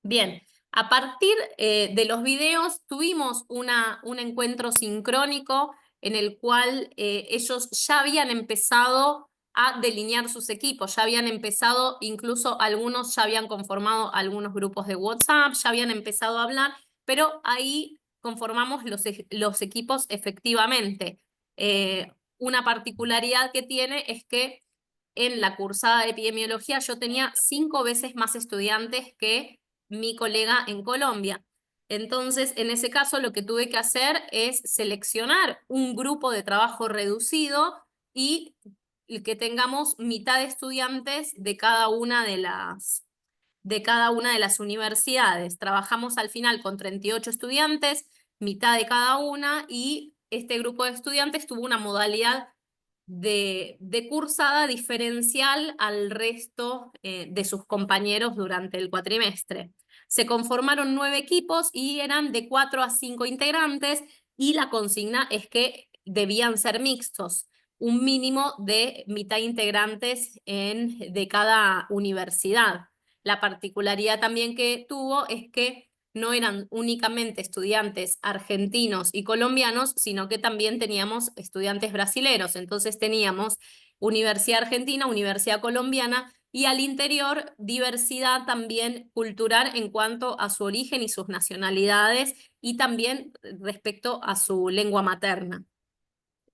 Speaker 4: Bien, a partir de los videos tuvimos un encuentro sincrónico en el cual ellos ya habían empezado a delinear sus equipos, ya habían empezado, incluso algunos ya habían conformado algunos grupos de WhatsApp, ya habían empezado a hablar, pero ahí conformamos los equipos efectivamente. Una particularidad que tiene es que en la cursada de epidemiología yo tenía 5 veces más estudiantes que mi colega en Colombia. Entonces, en ese caso, lo que tuve que hacer es seleccionar un grupo de trabajo reducido y que tengamos mitad de estudiantes de cada una de las universidades. Trabajamos al final con 38 estudiantes, mitad de cada una, y este grupo de estudiantes tuvo una modalidad de cursada diferencial al resto de sus compañeros durante el cuatrimestre. Se conformaron 9 equipos y eran de 4 a 5 integrantes y la consigna es que debían ser mixtos, un mínimo de mitad integrantes de cada universidad. La particularidad también que tuvo es que no eran únicamente estudiantes argentinos y colombianos, sino que también teníamos estudiantes brasileros. Entonces teníamos Universidad Argentina, Universidad Colombiana y al interior diversidad también cultural en cuanto a su origen y sus nacionalidades y también respecto a su lengua materna.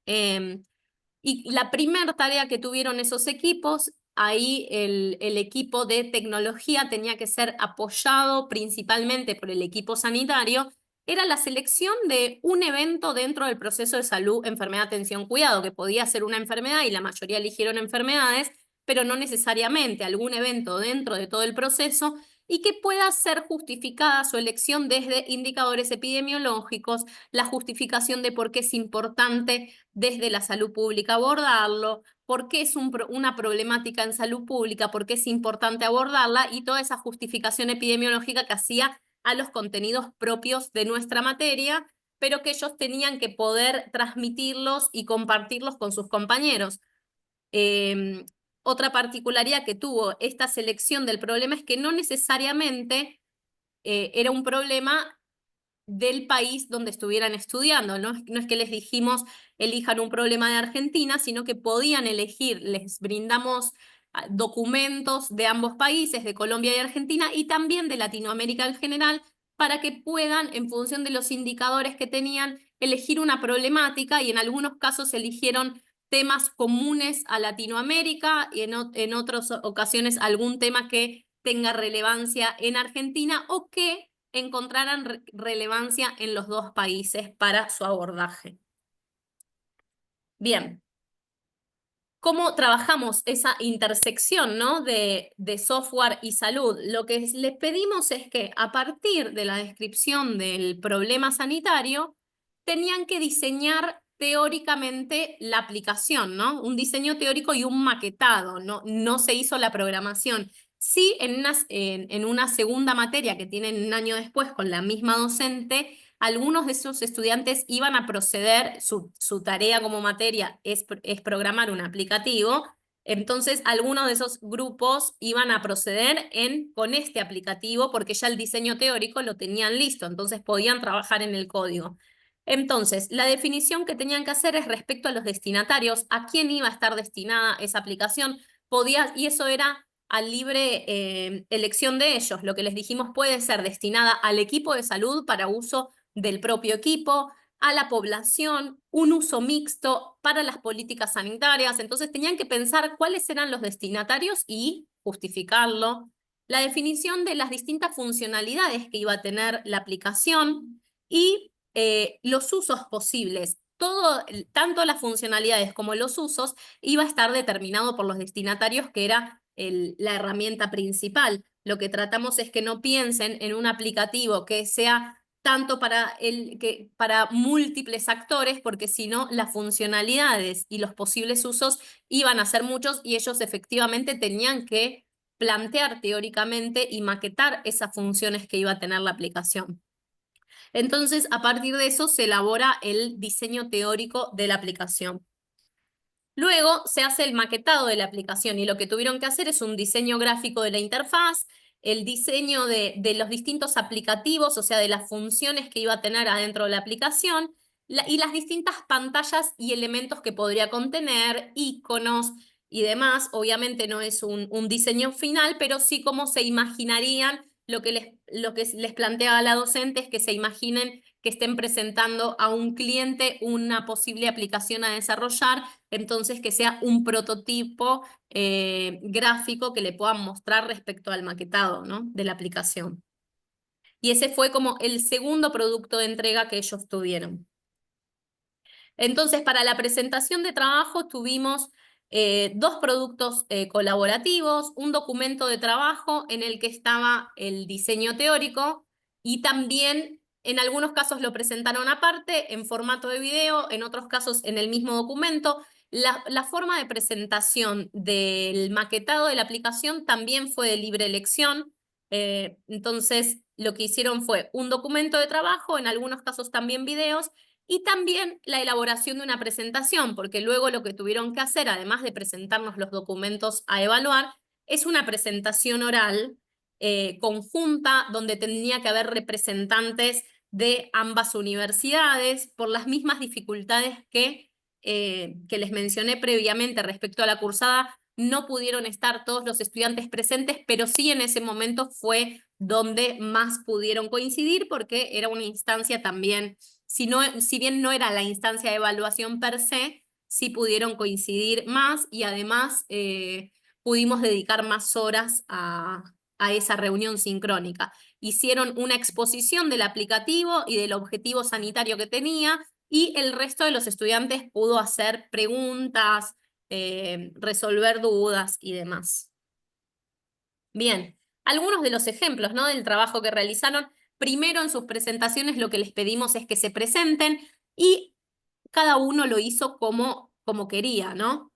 Speaker 4: Y la primera tarea que tuvieron esos equipos, ahí el equipo de tecnología tenía que ser apoyado principalmente por el equipo sanitario, era la selección de un evento dentro del proceso de salud, enfermedad, atención, cuidado, que podía ser una enfermedad y la mayoría eligieron enfermedades, pero no necesariamente algún evento dentro de todo el proceso y que pueda ser justificada su elección desde indicadores epidemiológicos, la justificación de por qué es importante desde la salud pública abordarlo, por qué es una problemática en salud pública, por qué es importante abordarla y toda esa justificación epidemiológica que hacía a los contenidos propios de nuestra materia, pero que ellos tenían que poder transmitirlos y compartirlos con sus compañeros. Otra particularidad que tuvo esta selección del problema es que no necesariamente era un problema del país donde estuvieran estudiando. No es que les dijimos elijan un problema de Argentina, sino que podían elegir, les brindamos documentos de ambos países, de Colombia y Argentina, y también de Latinoamérica en general, para que puedan, en función de los indicadores que tenían, elegir una problemática, y en algunos casos eligieron temas comunes a Latinoamérica y en otras ocasiones algún tema que tenga relevancia en Argentina o que encontraran relevancia en los dos países para su abordaje. Bien. ¿Cómo trabajamos esa intersección, ¿no? de software y salud? Lo que les pedimos es que a partir de la descripción del problema sanitario, tenían que diseñar teóricamente la aplicación, ¿no? Un diseño teórico y un maquetado, no se hizo la programación. Sí, en una segunda materia que tienen un año después con la misma docente, algunos de esos estudiantes iban a proceder, su tarea como materia es programar un aplicativo, entonces algunos de esos grupos iban a proceder con este aplicativo porque ya el diseño teórico lo tenían listo, entonces podían trabajar en el código. Entonces, la definición que tenían que hacer es respecto a los destinatarios, a quién iba a estar destinada esa aplicación, y eso era a libre elección de ellos. Lo que les dijimos puede ser destinada al equipo de salud para uso del propio equipo, a la población, un uso mixto para las políticas sanitarias. Entonces tenían que pensar cuáles eran los destinatarios y justificarlo. La definición de las distintas funcionalidades que iba a tener la aplicación y los usos posibles. Tanto las funcionalidades como los usos iba a estar determinado por los destinatarios, que era la herramienta principal. Lo que tratamos es que no piensen en un aplicativo que sea tanto para múltiples actores, porque si no, las funcionalidades y los posibles usos iban a ser muchos y ellos efectivamente tenían que plantear teóricamente y maquetar esas funciones que iba a tener la aplicación. Entonces, a partir de eso se elabora el diseño teórico de la aplicación. Luego se hace el maquetado de la aplicación y lo que tuvieron que hacer es un diseño gráfico de la interfaz, el diseño de los distintos aplicativos, o sea, de las funciones que iba a tener adentro de la aplicación, y las distintas pantallas y elementos que podría contener, iconos y demás. Obviamente no es un diseño final, pero sí como se imaginarían lo que les planteaba la docente es que se imaginen que estén presentando a un cliente una posible aplicación a desarrollar, entonces que sea un prototipo gráfico que le puedan mostrar respecto al maquetado, ¿no? de la aplicación. Y ese fue como el segundo producto de entrega que ellos tuvieron. Entonces, para la presentación de trabajo tuvimos dos productos colaborativos, un documento de trabajo en el que estaba el diseño teórico y también en algunos casos lo presentaron aparte en formato de video, en otros casos en el mismo documento. La forma de presentación del maquetado de la aplicación también fue de libre elección. Entonces, lo que hicieron fue un documento de trabajo, en algunos casos también videos, y también la elaboración de una presentación, porque luego lo que tuvieron que hacer, además de presentarnos los documentos a evaluar, es una presentación oral conjunta, donde tenía que haber representantes de ambas universidades, por las mismas dificultades que les mencioné previamente respecto a la cursada. No pudieron estar todos los estudiantes presentes, pero sí en ese momento fue donde más pudieron coincidir, porque era una instancia también, si bien no era la instancia de evaluación per se, sí pudieron coincidir más y además pudimos dedicar más horas a esa reunión sincrónica. Hicieron una exposición del aplicativo y del objetivo sanitario que tenía, y el resto de los estudiantes pudo hacer preguntas, resolver dudas y demás. Bien, algunos de los ejemplos, ¿no? del trabajo que realizaron. Primero, en sus presentaciones lo que les pedimos es que se presenten y cada uno lo hizo como quería, ¿no?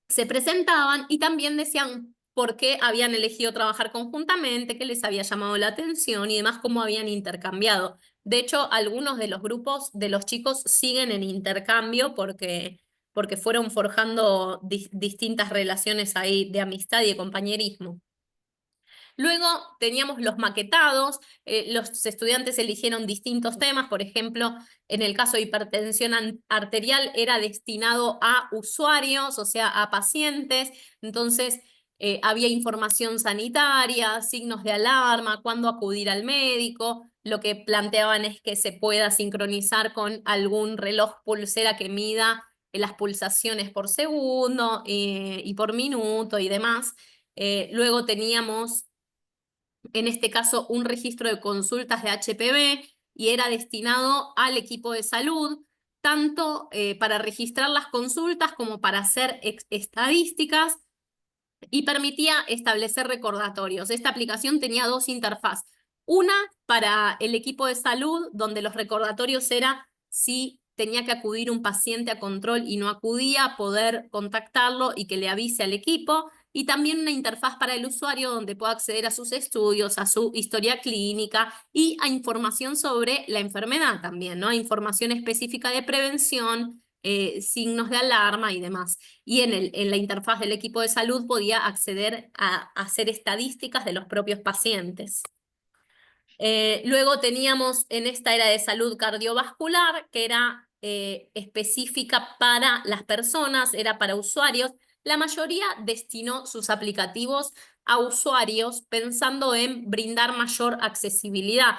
Speaker 4: Se presentaban y también decían por qué habían elegido trabajar conjuntamente, qué les había llamado la atención y demás, cómo habían intercambiado. De hecho, algunos de los grupos de los chicos siguen en intercambio porque fueron forjando distintas relaciones ahí de amistad y de compañerismo. Luego teníamos los maquetados, los estudiantes eligieron distintos temas, por ejemplo, en el caso de hipertensión arterial era destinado a usuarios, o sea, a pacientes, entonces había información sanitaria, signos de alarma, cuándo acudir al médico. Lo que planteaban es que se pueda sincronizar con algún reloj pulsera que mida las pulsaciones por segundo y por minuto y demás. Luego teníamos en este caso un registro de consultas de HPV y era destinado al equipo de salud, tanto para registrar las consultas como para hacer estadísticas y permitía establecer recordatorios. Esta aplicación tenía dos interfaces. Una para el equipo de salud, donde los recordatorios era si tenía que acudir un paciente a control y no acudía, poder contactarlo y que le avise al equipo. Y también una interfaz para el usuario donde pueda acceder a sus estudios, a su historia clínica y a información sobre la enfermedad también, ¿no? Información específica de prevención, signos de alarma y demás. Y en la interfaz del equipo de salud podía acceder a hacer estadísticas de los propios pacientes. Luego teníamos en esta era de salud cardiovascular, que era específica para las personas, era para usuarios. La mayoría destinó sus aplicativos a usuarios pensando en brindar mayor accesibilidad.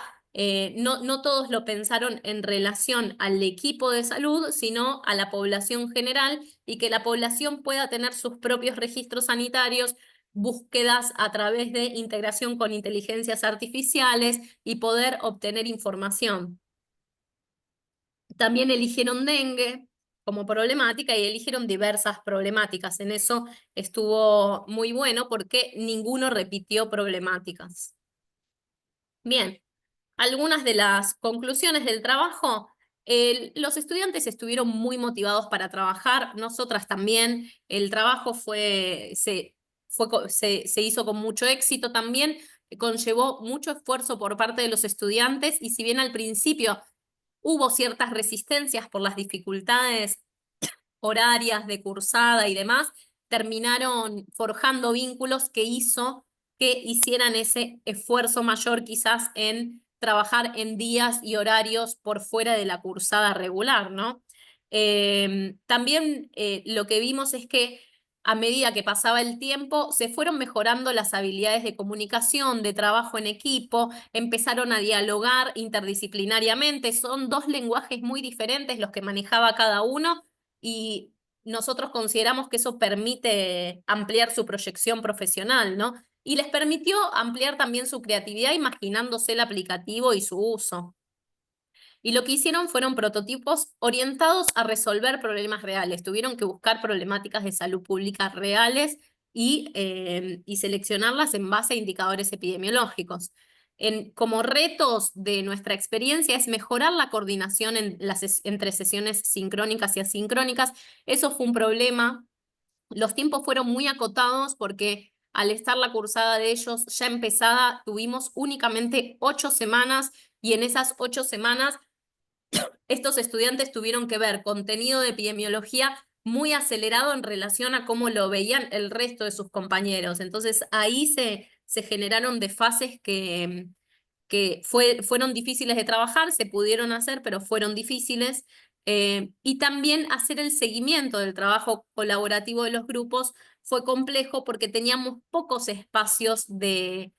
Speaker 4: No todos lo pensaron en relación al equipo de salud, sino a la población general y que la población pueda tener sus propios registros sanitarios, búsquedas a través de integración con inteligencias artificiales y poder obtener información. También eligieron dengue como problemática y eligieron diversas problemáticas. En eso estuvo muy bueno porque ninguno repitió problemáticas. Bien, algunas de las conclusiones del trabajo. Los estudiantes estuvieron muy motivados para trabajar, nosotras también. El trabajo se hizo con mucho éxito también, conllevó mucho esfuerzo por parte de los estudiantes y si bien al principio hubo ciertas resistencias por las dificultades horarias de cursada y demás, terminaron forjando vínculos que hizo que hicieran ese esfuerzo mayor quizás en trabajar en días y horarios por fuera de la cursada regular, ¿no? También lo que vimos es que a medida que pasaba el tiempo, se fueron mejorando las habilidades de comunicación, de trabajo en equipo, empezaron a dialogar interdisciplinariamente. Son dos lenguajes muy diferentes los que manejaba cada uno y nosotros consideramos que eso permite ampliar su proyección profesional, ¿no? Y les permitió ampliar también su creatividad imaginándose el aplicativo y su uso. Y lo que hicieron fueron prototipos orientados a resolver problemas reales. Tuvieron que buscar problemáticas de salud pública reales y seleccionarlas en base a indicadores epidemiológicos. Como retos de nuestra experiencia es mejorar la coordinación entre sesiones sincrónicas y asincrónicas. Eso fue un problema. Los tiempos fueron muy acotados porque al estar la cursada de ellos ya empezada, tuvimos únicamente 8 semanas y en esas 8 semanas estos estudiantes tuvieron que ver contenido de epidemiología muy acelerado en relación a cómo lo veían el resto de sus compañeros. Entonces ahí se generaron desfases que fueron difíciles de trabajar, se pudieron hacer, pero fueron difíciles. Y también hacer el seguimiento del trabajo colaborativo de los grupos fue complejo porque teníamos pocos espacios de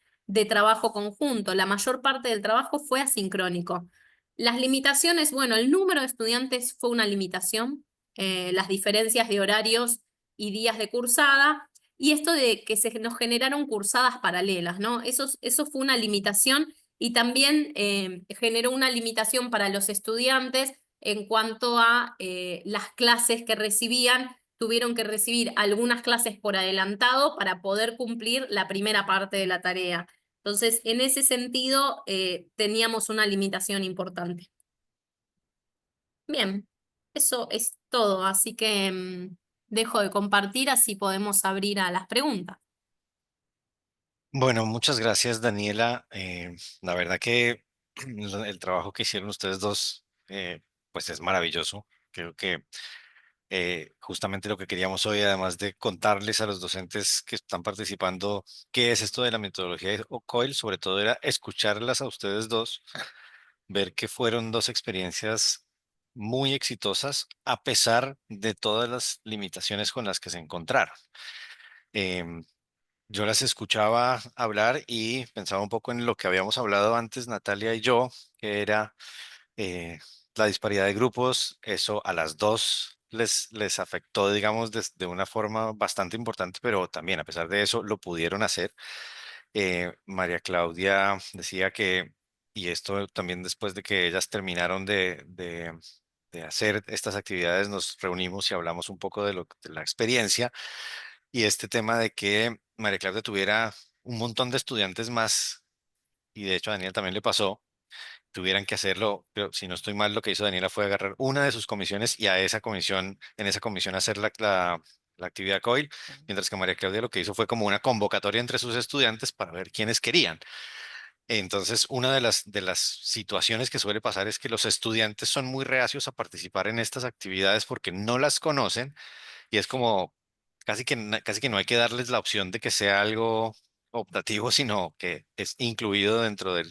Speaker 4: trabajo conjunto. La mayor parte del trabajo fue asincrónico. Las limitaciones, bueno, el número de estudiantes fue una limitación, las diferencias de horarios y días de cursada, y esto de que se nos generaron cursadas paralelas, ¿no? Eso fue una limitación y también generó una limitación para los estudiantes en cuanto a las clases que recibían. Tuvieron que recibir algunas clases por adelantado para poder cumplir la primera parte de la tarea. Entonces, en ese sentido, teníamos una limitación importante. Bien, eso es todo, así que dejo de compartir, así podemos abrir a las preguntas.
Speaker 1: Bueno, muchas gracias, Daniela. La verdad que el trabajo que hicieron ustedes dos, pues es maravilloso. Creo que justamente lo que queríamos hoy, además de contarles a los docentes que están participando qué es esto de la metodología de COIL, sobre todo era escucharlas a ustedes dos, ver que fueron dos experiencias muy exitosas a pesar de todas las limitaciones con las que se encontraron. Em, yo las escuchaba hablar y pensaba un poco en lo que habíamos hablado antes, Natalia y yo, que era la disparidad de grupos. Eso a las dos les afectó, digamos, de una forma bastante importante, pero también a pesar de eso lo pudieron hacer. María Claudia decía que, y esto también después de que ellas terminaron de hacer estas actividades, nos reunimos y hablamos un poco de la experiencia y este tema de que María Claudia tuviera un montón de estudiantes más, y de hecho a Daniel también le pasó, tuvieran que hacerlo, pero si no estoy mal, lo que hizo Daniela fue agarrar una de sus comisiones y a esa comisión, en esa comisión hacer la actividad COIL, mientras que María Claudia lo que hizo fue como una convocatoria entre sus estudiantes para ver quiénes querían. Entonces, una de las situaciones que suele pasar es que los estudiantes son muy reacios a participar en estas actividades porque no las conocen y es como casi que no hay que darles la opción de que sea algo optativo, sino que es incluido dentro de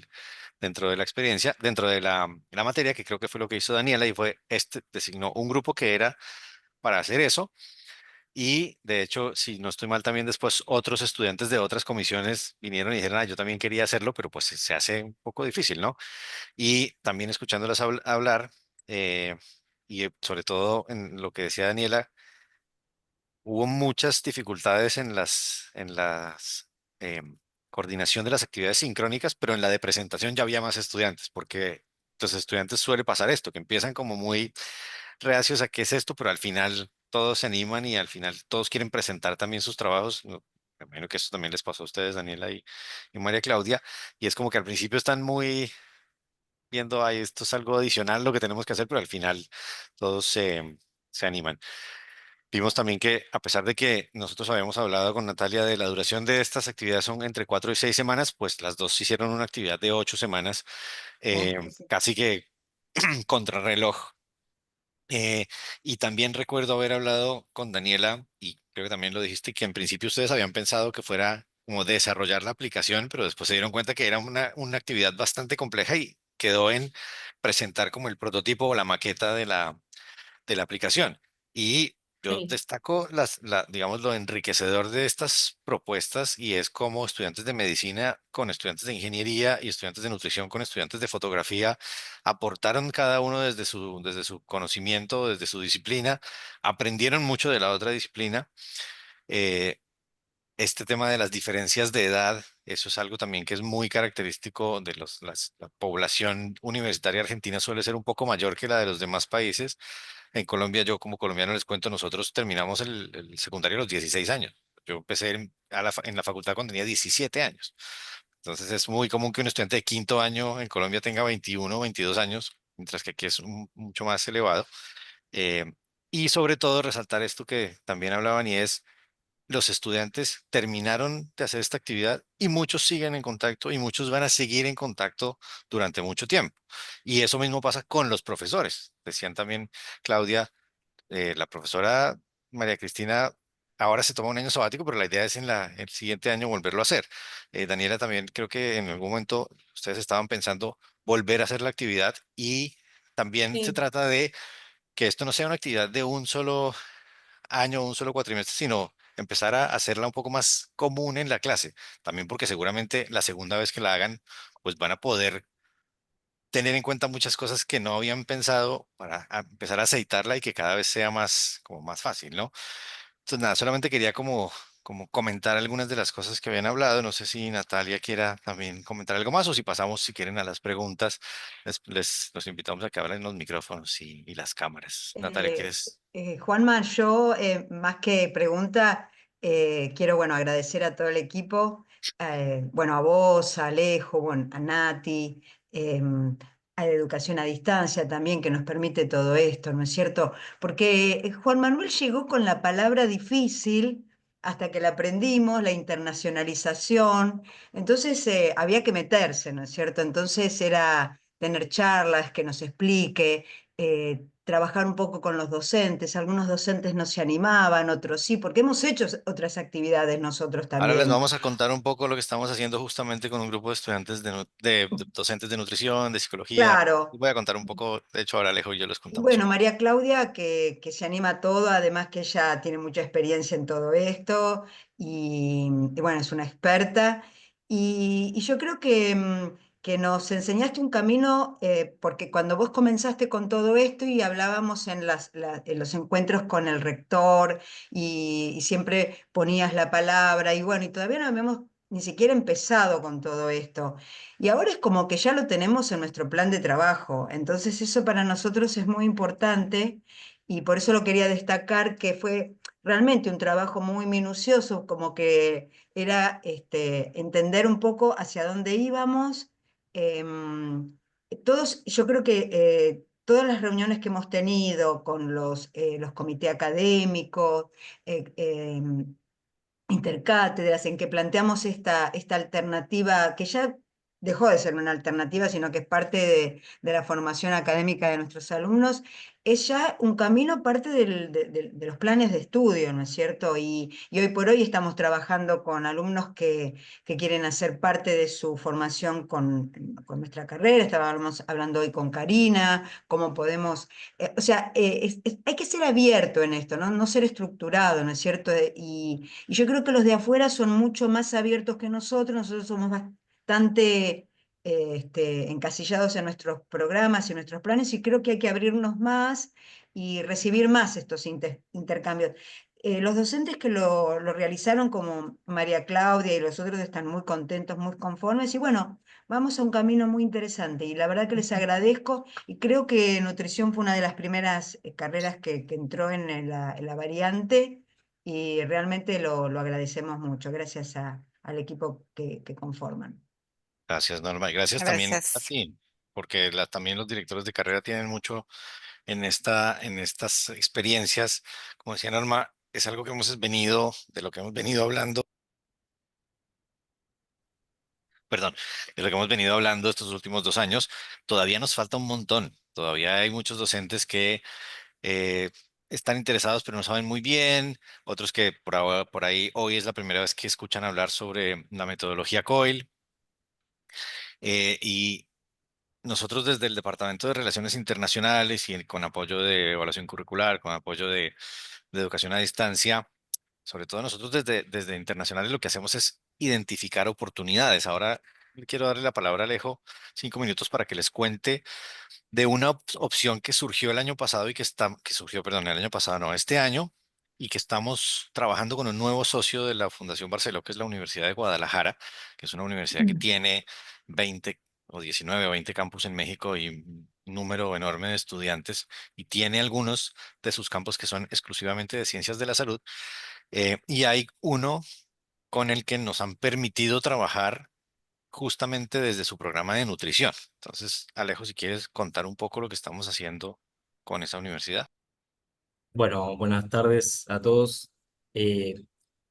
Speaker 1: la experiencia, dentro de la materia, que creo que fue lo que hizo Daniela, y fue designó un grupo que era para hacer eso. Y de hecho, si no estoy mal, también después otros estudiantes de otras comisiones vinieron y dijeron, yo también quería hacerlo, pero pues se hace un poco difícil, ¿no? Y también escuchándolas hablar, eh, y sobre todo en lo que decía Daniela, hubo muchas dificultades en las coordinación de las actividades sincrónicas, pero en la de presentación ya había más estudiantes, porque los estudiantes suele pasar esto, que empiezan como muy reacios a qué es esto, pero al final todos se animan y al final todos quieren presentar también sus trabajos. Me imagino que eso también les pasó a ustedes, Daniela y María Claudia, y es como que al principio están muy viendo, ahí esto es algo adicional lo que tenemos que hacer, pero al final todos se animan. Vimos también que a pesar de que nosotros habíamos hablado con Natalia de la duración de estas actividades son entre 4 y 6 semanas, pues las dos hicieron una actividad de 8 semanas,
Speaker 3: Oh, sí, sí.
Speaker 1: casi que contrarreloj. Eh, y también recuerdo haber hablado con Daniela, y creo que también lo dijiste, que en principio ustedes habían pensado que fuera como desarrollar la aplicación, pero después se dieron cuenta que era una actividad bastante compleja y quedó en presentar como el prototipo o la maqueta de la aplicación. Y yo
Speaker 4: Sí,
Speaker 1: destaco digamos, lo enriquecedor de estas propuestas y es como estudiantes de medicina con estudiantes de ingeniería y estudiantes de nutrición con estudiantes de fotografía aportaron cada uno desde su conocimiento, desde su disciplina, aprendieron mucho de la otra disciplina. eh, este tema de las diferencias de edad, eso es algo también que es muy característico de la población universitaria argentina suele ser un poco mayor que la de los demás países. En Colombia, yo como colombiano les cuento, nosotros terminamos el secundario a los 16 años. Yo empecé en la facultad cuando tenía 17 años. Entonces es muy común que un estudiante de quinto año en Colombia tenga 21 o 22 años, mientras que aquí es mucho más elevado. Eh, y sobre todo resaltar esto que también hablaban y es los estudiantes terminaron de hacer esta actividad y muchos siguen en contacto y muchos van a seguir en contacto durante mucho tiempo. Y eso mismo pasa con los profesores. Decían también, Claudia, la profesora María Cristina ahora se toma un año sabático, pero la idea es el siguiente año volverlo a hacer. Daniela, también creo que en algún momento ustedes estaban pensando volver a hacer la actividad y también se
Speaker 4: sí,
Speaker 1: trata de que esto no sea una actividad de un solo año, un solo cuatrimestre, sino empezar a hacerla un poco más común en la clase. También porque seguramente la segunda vez que la hagan, pues van a poder tener en cuenta muchas cosas que no habían pensado para empezar a aceitarla y que cada vez sea más, como más fácil, ¿no? Entonces, nada, solamente quería como comentar algunas de las cosas que habían hablado. No sé si Natalia quiera también comentar algo más o si pasamos, si quieren, a las preguntas. Los invitamos a que abran los micrófonos y las cámaras. Natalia, ¿quieres?
Speaker 5: Juanma, yo más que pregunta, quiero bueno, agradecer a todo el equipo, bueno, a vos, a Alejo, bueno, a Nati, a Educación a Distancia también, que nos permite todo esto, ¿no es cierto? Porque Juan Manuel llegó con la palabra difícil hasta que la aprendimos, la internacionalización. Entonces había que meterse, ¿no es cierto? Entonces era tener charlas que nos explique, trabajar un poco con los docentes. Algunos docentes no se animaban, otros sí, porque hemos hecho otras actividades nosotros
Speaker 1: Ahora les
Speaker 5: también.
Speaker 1: vamos a contar un poco lo que estamos haciendo justamente con un grupo de estudiantes de docentes de nutrición, de psicología.
Speaker 5: Claro.
Speaker 1: Les voy a contar un poco, de hecho ahora Alejo y yo les
Speaker 5: Y
Speaker 1: contamos un
Speaker 5: bueno,
Speaker 1: poco.
Speaker 5: María Claudia, que se anima a todo, además que ella tiene mucha experiencia en todo esto y bueno, es una experta. Y yo creo que nos enseñaste un camino, porque cuando vos comenzaste con todo esto y hablábamos en en los encuentros con el rector y siempre ponías la palabra y bueno, y todavía no habíamos ni siquiera empezado con todo esto. Y ahora es como que ya lo tenemos en nuestro plan de trabajo. Entonces eso para nosotros es muy importante y por eso lo quería destacar, que fue realmente un trabajo muy minucioso, como que era entender un poco hacia dónde íbamos. Todos, yo creo que todas las reuniones que hemos tenido con los comités académicos, intercátedras, en que planteamos esta alternativa que ya dejó de ser una alternativa, sino que es parte de la formación académica de nuestros alumnos, es ya un camino parte de los planes de estudio, ¿no es cierto? Y hoy por hoy estamos trabajando con alumnos que quieren hacer parte de su formación con nuestra carrera. Estábamos hablando hoy con Karina, cómo podemos o sea, hay que ser abierto en esto, ¿no? No ser estructurado, ¿no es cierto? Y yo creo que los de afuera son mucho más abiertos que nosotros somos bastante encasillados en nuestros programas y en nuestros planes, y creo que hay que abrirnos más y recibir más estos intercambios. Los docentes que lo realizaron, como María Claudia y los otros, están muy contentos, muy conformes, y bueno, vamos a un camino muy interesante, y la verdad que les agradezco, y creo que nutrición fue una de las primeras carreras que entró en la variante, y realmente lo agradecemos mucho, gracias al equipo que conforman.
Speaker 1: Gracias, Norma, y gracias también a
Speaker 2: Gracias.
Speaker 1: ti, porque también los directores de carrera tienen mucho en estas experiencias. Como decía Norma, es algo que hemos venido, de lo que hemos venido hablando, perdón, de lo que hemos venido hablando estos últimos 2 años. Todavía nos falta un montón. Todavía hay muchos docentes que eh, están interesados pero no saben muy bien, otros que por ahí hoy es la primera vez que escuchan hablar sobre la metodología COIL. Y nosotros desde el Departamento de Relaciones Internacionales y con apoyo de evaluación curricular, con apoyo de educación a distancia, sobre todo nosotros desde Internacionales lo que hacemos es identificar oportunidades. Ahora quiero darle la palabra a Alejo, 5 minutos para que les cuente de una opción que surgió el año pasado y que surgió, perdón, el año pasado, no, este año, y que estamos trabajando con un nuevo socio de la Fundación Barceló, que es la Universidad de Guadalajara, que es una universidad que tiene 20 o 19 o 20 campus en México y un número enorme de estudiantes, y tiene algunos de sus campos que son exclusivamente de ciencias de la salud, y hay uno con el que nos han permitido trabajar justamente desde su programa de nutrición. Entonces, Alejo, si quieres contar un poco lo que estamos haciendo con esa universidad.
Speaker 6: Bueno, buenas tardes a todos. Eh,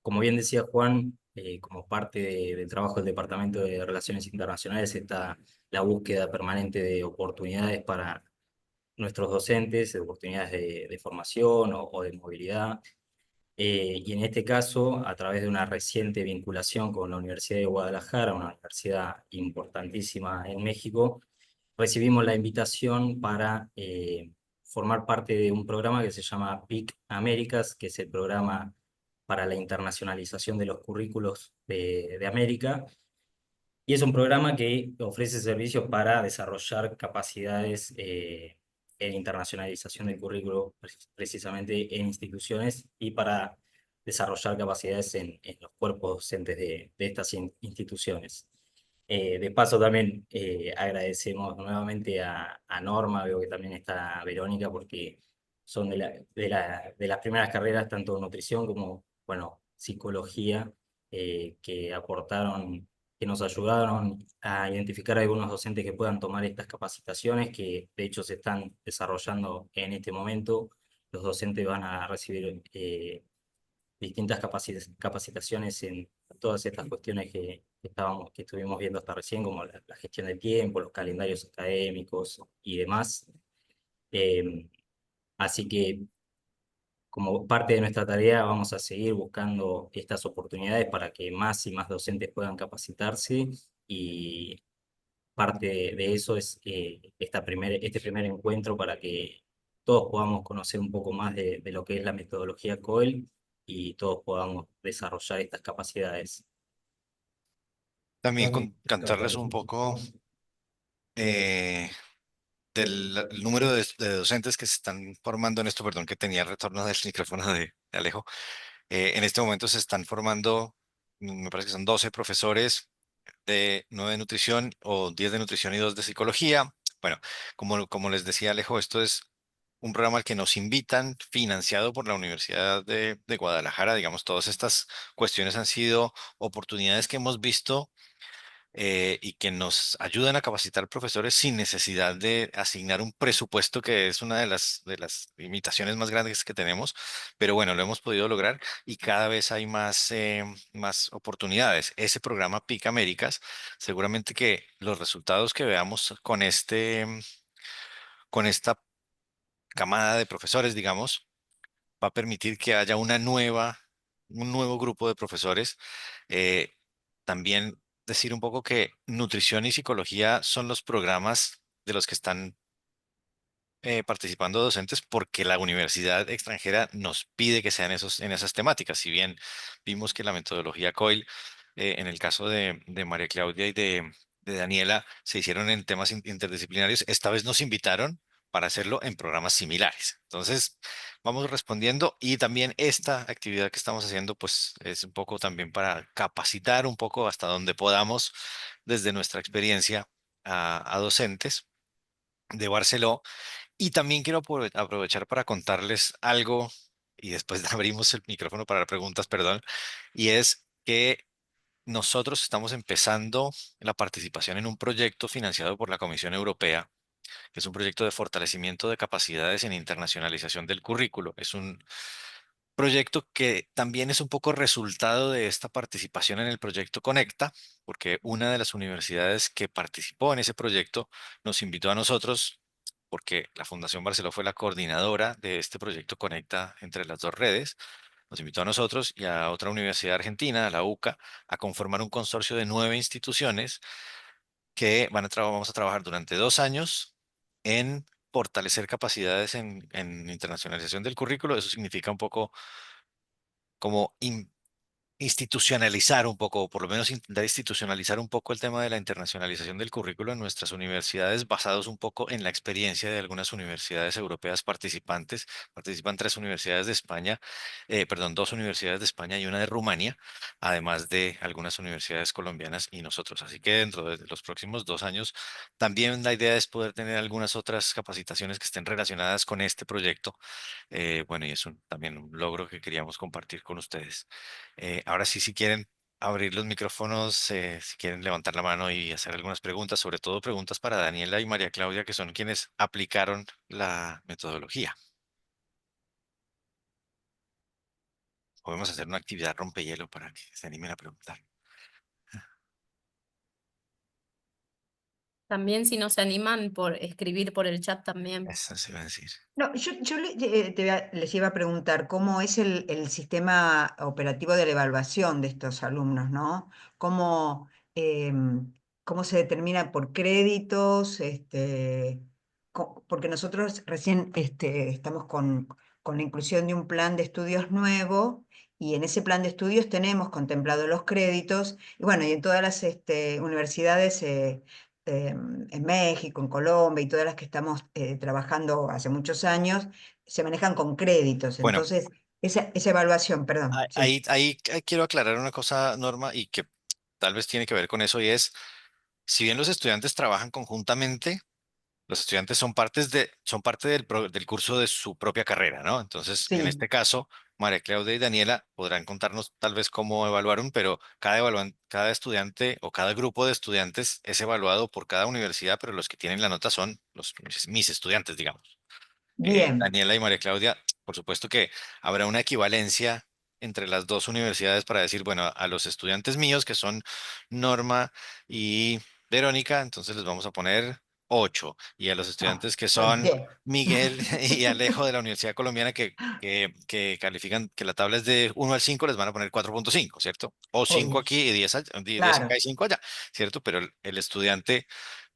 Speaker 6: Como bien decía Juan, como parte del trabajo del Departamento de Relaciones Internacionales está la búsqueda permanente de oportunidades para nuestros docentes, de oportunidades de formación o de movilidad. Y en este caso, a través de una reciente vinculación con la Universidad de Guadalajara, una universidad importantísima en México, recibimos la invitación para formar parte de un programa que se llama PIC Américas, que es el programa para la internacionalización de los currículos de América. Y es un programa que ofrece servicios para desarrollar capacidades en internacionalización del currículo, precisamente en instituciones, y para desarrollar capacidades en los cuerpos docentes de estas instituciones. De paso también agradecemos nuevamente a Norma, veo que también está Verónica, porque son de las primeras carreras, tanto nutrición como, bueno, psicología, que aportaron, que nos ayudaron a identificar algunos docentes que puedan tomar estas capacitaciones, que de hecho se están desarrollando en este momento. Los docentes van a recibir distintas capacitaciones en todas estas cuestiones que estuvimos viendo hasta recién, como la gestión del tiempo, los calendarios académicos y demás. Eh, Así que como parte de nuestra tarea vamos a seguir buscando estas oportunidades para que más y más docentes puedan capacitarse, y parte de eso es este primer encuentro para que todos podamos conocer un poco más de lo que es la metodología COIL y todos podamos desarrollar estas capacidades.
Speaker 1: También contarles un poco eh, el número de docentes que se están formando en esto. Perdón que tenía el retorno del micrófono de Alejo. En este momento se están formando, me parece que son 12 profesores de 9 de nutrición o 10 de nutrición y 2 de psicología. Bueno, como les decía Alejo, esto es un programa al que nos invitan, financiado por la Universidad de Guadalajara. Digamos, todas estas cuestiones han sido oportunidades que hemos visto y que nos ayudan a capacitar profesores sin necesidad de asignar un presupuesto, que es una de las limitaciones más grandes que tenemos. Pero bueno, lo hemos podido lograr y cada vez hay más, más oportunidades. Ese programa PIC Américas, seguramente que los resultados que veamos con con esta camada de profesores, digamos, va a permitir que haya un nuevo grupo de profesores. Eh, También decir un poco que nutrición y psicología son los programas de los que están participando docentes porque la universidad extranjera nos pide que sean en esas temáticas. Si bien vimos que la metodología COIL, en el caso de María Claudia y de Daniela, se hicieron en temas interdisciplinarios, esta vez nos invitaron para hacerlo en programas similares. Entonces, vamos respondiendo, y también esta actividad que estamos haciendo, pues es un poco también para capacitar un poco hasta donde podamos desde nuestra experiencia a docentes de Barceló. Y también quiero aprovechar para contarles algo, y después abrimos el micrófono para preguntas, perdón, y es que nosotros estamos empezando la participación en un proyecto financiado por la Comisión Europea, que es un proyecto de fortalecimiento de capacidades en internacionalización del currículo. Es un proyecto que también es un poco resultado de esta participación en el proyecto Conecta, porque una de las universidades que participó en ese proyecto nos invitó a nosotros, porque la Fundación Barceló fue la coordinadora de este proyecto Conecta entre las dos redes. Nos invitó a nosotros y a otra universidad argentina, a la UCA, a conformar un consorcio de 9 instituciones que vamos a trabajar durante 2 años en fortalecer capacidades en internacionalización del currículo. Eso significa un poco como institucionalizar un poco, o por lo menos intentar institucionalizar un poco el tema de la internacionalización del currículo en nuestras universidades, basados un poco en la experiencia de algunas universidades europeas participantes. Participan 3 universidades de España, perdón, 2 universidades de España y una de Rumania, además de algunas universidades colombianas y nosotros. Así que dentro de los próximos 2 años, también la idea es poder tener algunas otras capacitaciones que estén relacionadas con este proyecto. Bueno, y es también un logro que queríamos compartir con ustedes. Ahora sí, si quieren abrir los micrófonos, si quieren levantar la mano y hacer algunas preguntas, sobre todo preguntas para Daniela y María Claudia, que son quienes aplicaron la metodología. Podemos hacer una actividad rompehielo para que se animen a preguntar.
Speaker 4: También si no se animan por escribir por el chat también.
Speaker 1: Eso se va a decir.
Speaker 5: No, yo les iba a preguntar cómo es el sistema operativo de la evaluación de estos alumnos, ¿no? Cómo se determina por créditos, porque nosotros recién estamos con la inclusión de un plan de estudios nuevo, y en ese plan de estudios tenemos contemplado los créditos, y bueno, y en todas las universidades en México, en Colombia y todas las que estamos trabajando hace muchos años, se manejan con créditos.
Speaker 1: Bueno,
Speaker 5: Entonces, esa evaluación, perdón, sí.
Speaker 1: ahí quiero aclarar una cosa, Norma, y que tal vez tiene que ver con eso, y es, si bien los estudiantes trabajan conjuntamente, los estudiantes son parte del curso de su propia carrera, ¿no? Entonces, en
Speaker 5: Sí,
Speaker 1: este caso, María Claudia y Daniela podrán contarnos tal vez cómo evaluaron, pero cada estudiante o cada grupo de estudiantes es evaluado por cada universidad, pero los que tienen la nota son mis estudiantes, digamos.
Speaker 5: bien,
Speaker 1: Daniela y María Claudia, por supuesto que habrá una equivalencia entre las dos universidades para decir, bueno, a los estudiantes míos que son Norma y Verónica, entonces les vamos a poner 8. Y a los
Speaker 5: Ah,
Speaker 1: estudiantes que
Speaker 5: bueno,
Speaker 1: son
Speaker 5: 10.
Speaker 1: Miguel y Alejo de la Universidad Colombiana que califican, que la tabla es de 1 al 5, les van a poner 4,5, ¿cierto? O 5
Speaker 5: Obvio,
Speaker 1: aquí y 10, 10 acá
Speaker 5: claro,
Speaker 1: y 5 allá, ¿cierto? Pero el estudiante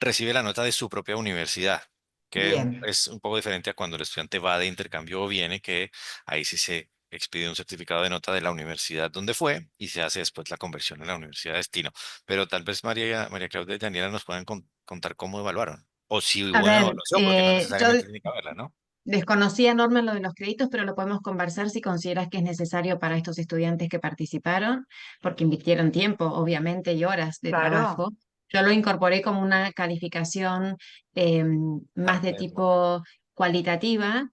Speaker 1: recibe la nota de su propia universidad, que
Speaker 5: bien.
Speaker 1: es un poco diferente a cuando el estudiante va de intercambio o viene, que ahí sí se expide un certificado de nota de la universidad donde fue y se hace después la conversión en la universidad de destino. Pero tal vez María Claudia y Daniela nos puedan contar cómo evaluaron. O si
Speaker 3: A
Speaker 1: hubo una
Speaker 3: ver,
Speaker 1: evaluación, porque no
Speaker 3: yo
Speaker 1: necesariamente tiene que haberla, ¿no?
Speaker 3: desconocía, Norma, lo de los créditos, pero lo podemos conversar si consideras que es necesario para estos estudiantes que participaron, porque invirtieron tiempo, obviamente, y horas de
Speaker 5: Claro,
Speaker 3: trabajo. Yo lo incorporé como una calificación más de
Speaker 1: Paralelo.
Speaker 3: tipo cualitativa,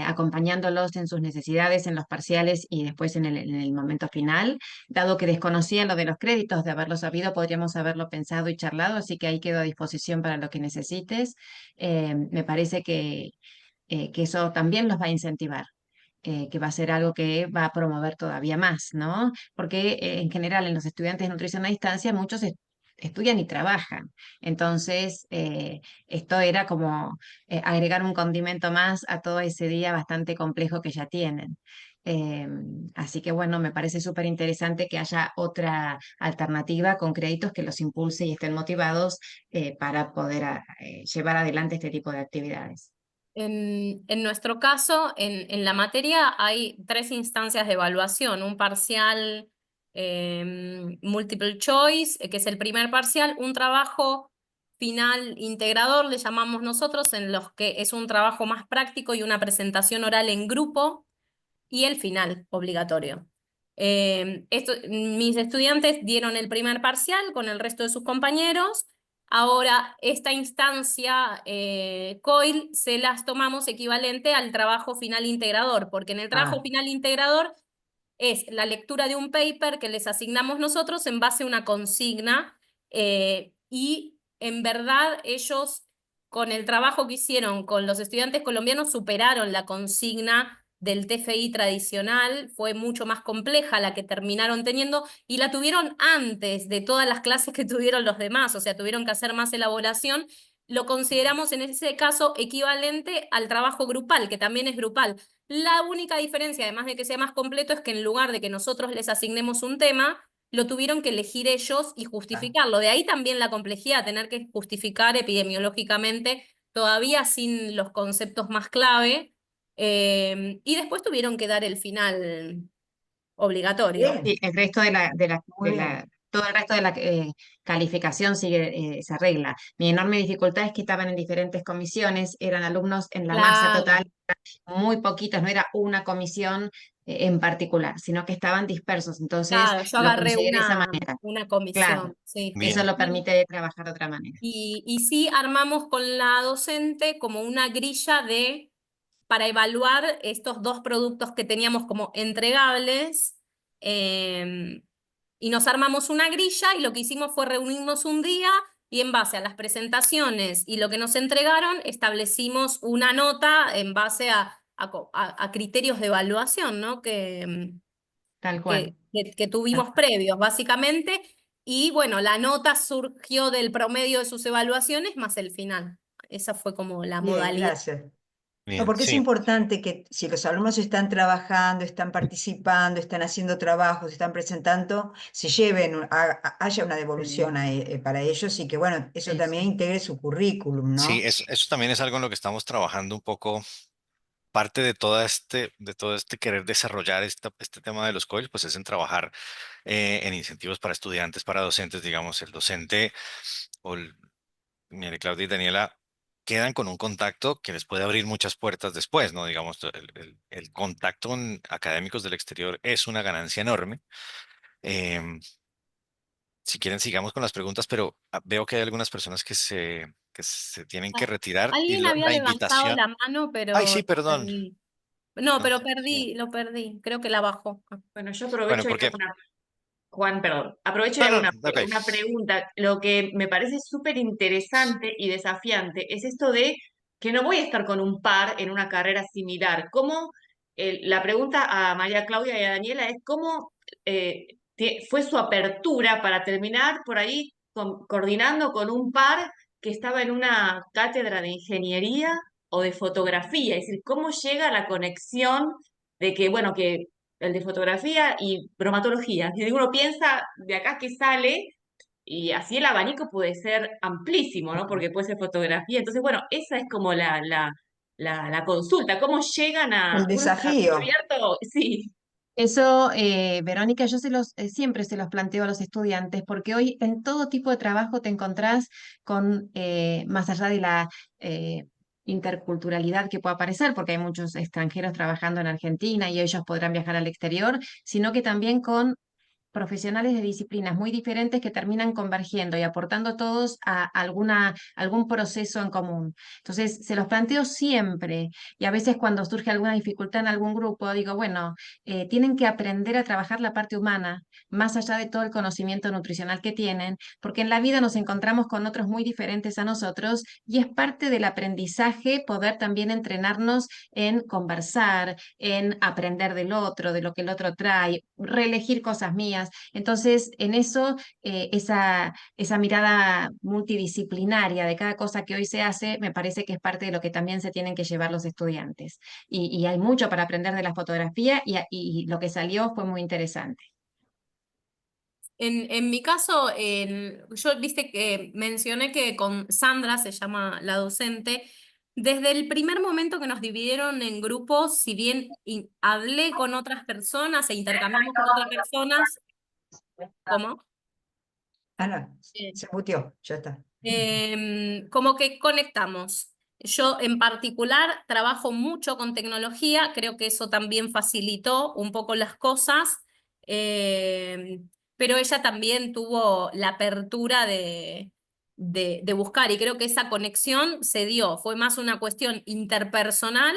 Speaker 3: acompañándolos en sus necesidades, en los parciales y después en el momento final. Dado que desconocía lo de los créditos, de haberlo sabido, podríamos haberlo pensado y charlado, así que ahí quedo a disposición para lo que necesites. Me parece que eso también los va a incentivar, que va a ser algo que va a promover todavía más, ¿no? Porque en general en los estudiantes de nutrición a distancia muchos estudian y trabajan. Entonces, esto era como agregar un condimento más a todo ese día bastante complejo que ya tienen. Eh, Así que bueno, me parece súper interesante que haya otra alternativa con créditos que los impulse y estén motivados para poder llevar adelante este tipo de actividades.
Speaker 4: En nuestro caso, en la materia hay 3 instancias de evaluación, un parcial multiple choice, que es el primer parcial, un trabajo final integrador, le llamamos nosotros, en los que es un trabajo más práctico y una presentación oral en grupo, y el final obligatorio. Mis estudiantes dieron el primer parcial con el resto de sus compañeros. Ahora, esta instancia COIL se las tomamos equivalente al trabajo final integrador, porque en el trabajo
Speaker 5: ah,
Speaker 4: final integrador es la lectura de un paper que les asignamos nosotros en base a una consigna, y en verdad ellos, con el trabajo que hicieron con los estudiantes colombianos, superaron la consigna del TFI tradicional. Fue mucho más compleja la que terminaron teniendo y la tuvieron antes de todas las clases que tuvieron los demás, o sea, tuvieron que hacer más elaboración. Lo consideramos en ese caso equivalente al trabajo grupal, que también es grupal. La única diferencia, además de que sea más completo, es que en lugar de que nosotros les asignemos un tema, lo tuvieron que elegir ellos y
Speaker 5: ah,
Speaker 4: justificarlo. De ahí también la complejidad, tener que justificar epidemiológicamente, todavía sin los conceptos más clave, y después tuvieron que dar el final obligatorio.
Speaker 3: Sí,
Speaker 5: bien,
Speaker 3: el resto
Speaker 5: muy bien.
Speaker 3: todo el resto de la calificación sigue esa regla. Mi enorme dificultad es que estaban en diferentes comisiones, eran alumnos en la masa
Speaker 4: Claro,
Speaker 3: total, muy poquitos, no era una comisión en particular, sino que estaban dispersos. Entonces,
Speaker 4: claro, yo
Speaker 3: lo
Speaker 4: agarré
Speaker 3: consideré de esa manera.
Speaker 4: una
Speaker 3: Claro,
Speaker 4: comisión, sí.
Speaker 3: eso
Speaker 1: Bien.
Speaker 3: lo permite trabajar de otra manera.
Speaker 4: Y sí armamos con la docente como una grilla para evaluar estos 2 productos que teníamos como entregables, y nos armamos una grilla y lo que hicimos fue reunirnos un día y en base a las presentaciones y lo que nos entregaron establecimos una nota en base a criterios de evaluación, ¿no?
Speaker 3: Tal cual.
Speaker 4: Que tuvimos previos, básicamente. Y bueno, la nota surgió del promedio de sus evaluaciones más el final. Esa fue como la
Speaker 5: Bien,
Speaker 4: modalidad.
Speaker 5: gracias. No,
Speaker 1: Bien,
Speaker 5: porque es
Speaker 1: sí,
Speaker 5: importante que si los alumnos están trabajando, están participando, están haciendo trabajos, están presentando, se lleven, haya una devolución para ellos y que, bueno, eso también
Speaker 3: Eso.
Speaker 5: integre su currículum,
Speaker 1: sí,
Speaker 5: ¿no?
Speaker 1: eso también es algo en lo que estamos trabajando un poco. Parte de todo este querer desarrollar este tema de los COIL, pues es en trabajar en incentivos para estudiantes, para docentes, digamos, el docente o mire, Claudia y Daniela quedan con un contacto que les puede abrir muchas puertas después, ¿no? Digamos, el contacto con académicos del exterior es una ganancia enorme. Em, si quieren, sigamos con las preguntas, pero veo que hay algunas personas que se tienen que
Speaker 4: Ah,
Speaker 1: retirar y
Speaker 4: alguien
Speaker 1: la,
Speaker 4: había
Speaker 1: la
Speaker 4: levantado
Speaker 1: invitación.
Speaker 4: la mano,
Speaker 1: Ay,
Speaker 4: pero
Speaker 1: sí,
Speaker 4: lo
Speaker 1: perdón.
Speaker 4: perdí. No,
Speaker 1: No,
Speaker 4: pero
Speaker 1: sí.
Speaker 4: lo perdí. Creo que la bajó.
Speaker 7: Bueno, yo
Speaker 1: Bueno,
Speaker 7: aprovecho y
Speaker 1: porque.
Speaker 7: hago una, Juan, perdón, aprovecho y
Speaker 1: No,
Speaker 7: hago
Speaker 1: no, ok.
Speaker 7: una pregunta. Lo que me parece súper interesante y desafiante es esto de que no voy a estar con un par en una carrera similar. ¿Cómo la pregunta a María Claudia y a Daniela es cómo fue su apertura para terminar por ahí coordinando con un par que estaba en una cátedra de ingeniería o de fotografía, es decir, cómo llega la conexión de que, bueno, que el de fotografía y bromatología, si uno piensa de acá que sale, y así el abanico puede ser amplísimo, ¿no? Porque puede ser fotografía. Entonces, bueno, esa es como la consulta. ¿Cómo llegan
Speaker 5: El
Speaker 7: a... Uno está
Speaker 5: desafío.
Speaker 7: abierto, sí.
Speaker 3: Eso, Verónica, yo siempre se los planteo a los estudiantes, porque hoy en todo tipo de trabajo te encontrás con, más allá de la interculturalidad que pueda aparecer, porque hay muchos extranjeros trabajando en Argentina y ellos podrán viajar al exterior, sino que también con profesionales de disciplinas muy diferentes que terminan convergiendo y aportando todos a algún proceso en común. Entonces, se los planteo siempre y a veces cuando surge alguna dificultad en algún grupo, digo, bueno, tienen que aprender a trabajar la parte humana, más allá de todo el conocimiento nutricional que tienen, porque en la vida nos encontramos con otros muy diferentes a nosotros y es parte del aprendizaje poder también entrenarnos en conversar, en aprender del otro, de lo que el otro trae, reelegir cosas mías. Entonces, en eso, esa mirada multidisciplinaria de cada cosa que hoy se hace, me parece que es parte de lo que también se tienen que llevar los estudiantes. Y hay mucho para aprender de la fotografía y lo que salió fue muy interesante.
Speaker 4: En mi caso, yo viste que mencioné que con Sandra, se llama la docente, desde el primer momento que nos dividieron en grupos, si bien hablé con otras personas e intercambiamos con otras personas, ¿cómo?
Speaker 5: Ah, no,
Speaker 4: Eh,
Speaker 5: se muteó, ya está.
Speaker 4: como que conectamos. Yo en particular trabajo mucho con tecnología, creo que eso también facilitó un poco las cosas, pero ella también tuvo la apertura de buscar y creo que esa conexión se dio, fue más una cuestión interpersonal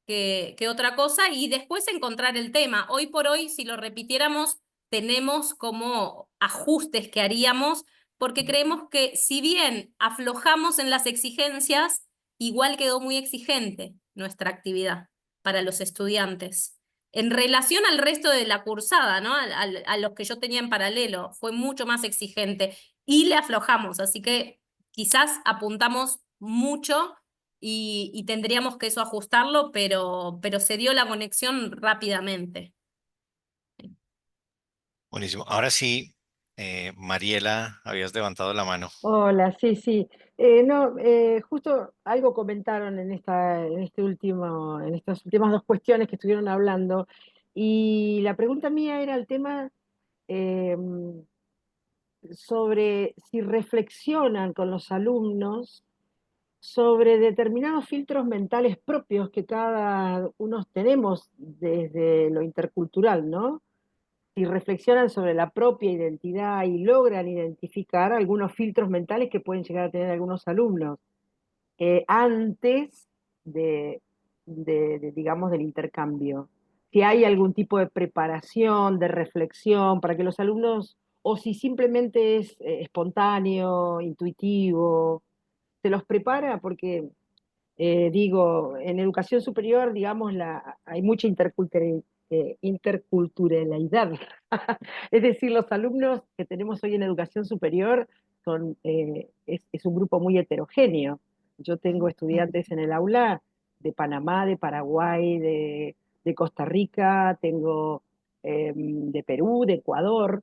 Speaker 4: que otra cosa y después encontrar el tema. Hoy por hoy, si lo repitiéramos, tenemos como ajustes que haríamos porque creemos que si bien aflojamos en las exigencias, igual quedó muy exigente nuestra actividad para los estudiantes. En relación al resto de la cursada, ¿no? A los que yo tenía en paralelo, fue mucho más exigente y le aflojamos, así que quizás apuntamos mucho y tendríamos que eso ajustarlo, pero se dio la conexión rápidamente.
Speaker 1: Buenísimo. Ahora sí, Mariela, habías levantado la mano.
Speaker 8: Hola, sí, sí. No, justo algo comentaron en estas últimas dos cuestiones que estuvieron hablando, y la pregunta mía era el tema eh, sobre si reflexionan con los alumnos sobre determinados filtros mentales propios que cada uno tenemos desde lo intercultural, ¿no? Si reflexionan sobre la propia identidad y logran identificar algunos filtros mentales que pueden llegar a tener algunos alumnos antes digamos, del intercambio. Si hay algún tipo de preparación, de reflexión para que los alumnos, o si simplemente es espontáneo, intuitivo, se los prepara porque digo, en educación superior, digamos, hay mucha interculturalidad. Es decir, los alumnos que tenemos hoy en educación superior es un grupo muy heterogéneo. Yo tengo estudiantes en el aula de Panamá, de Paraguay, de Costa Rica, tengo de Perú, de Ecuador,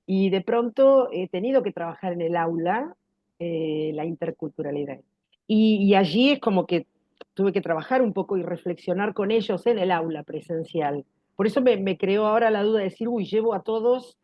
Speaker 8: y de pronto he tenido que trabajar en el aula la interculturalidad. Y allí es como que tuve que trabajar un poco y reflexionar con ellos en el aula presencial. Por eso me creó ahora la duda de decir, uy, llevo a todos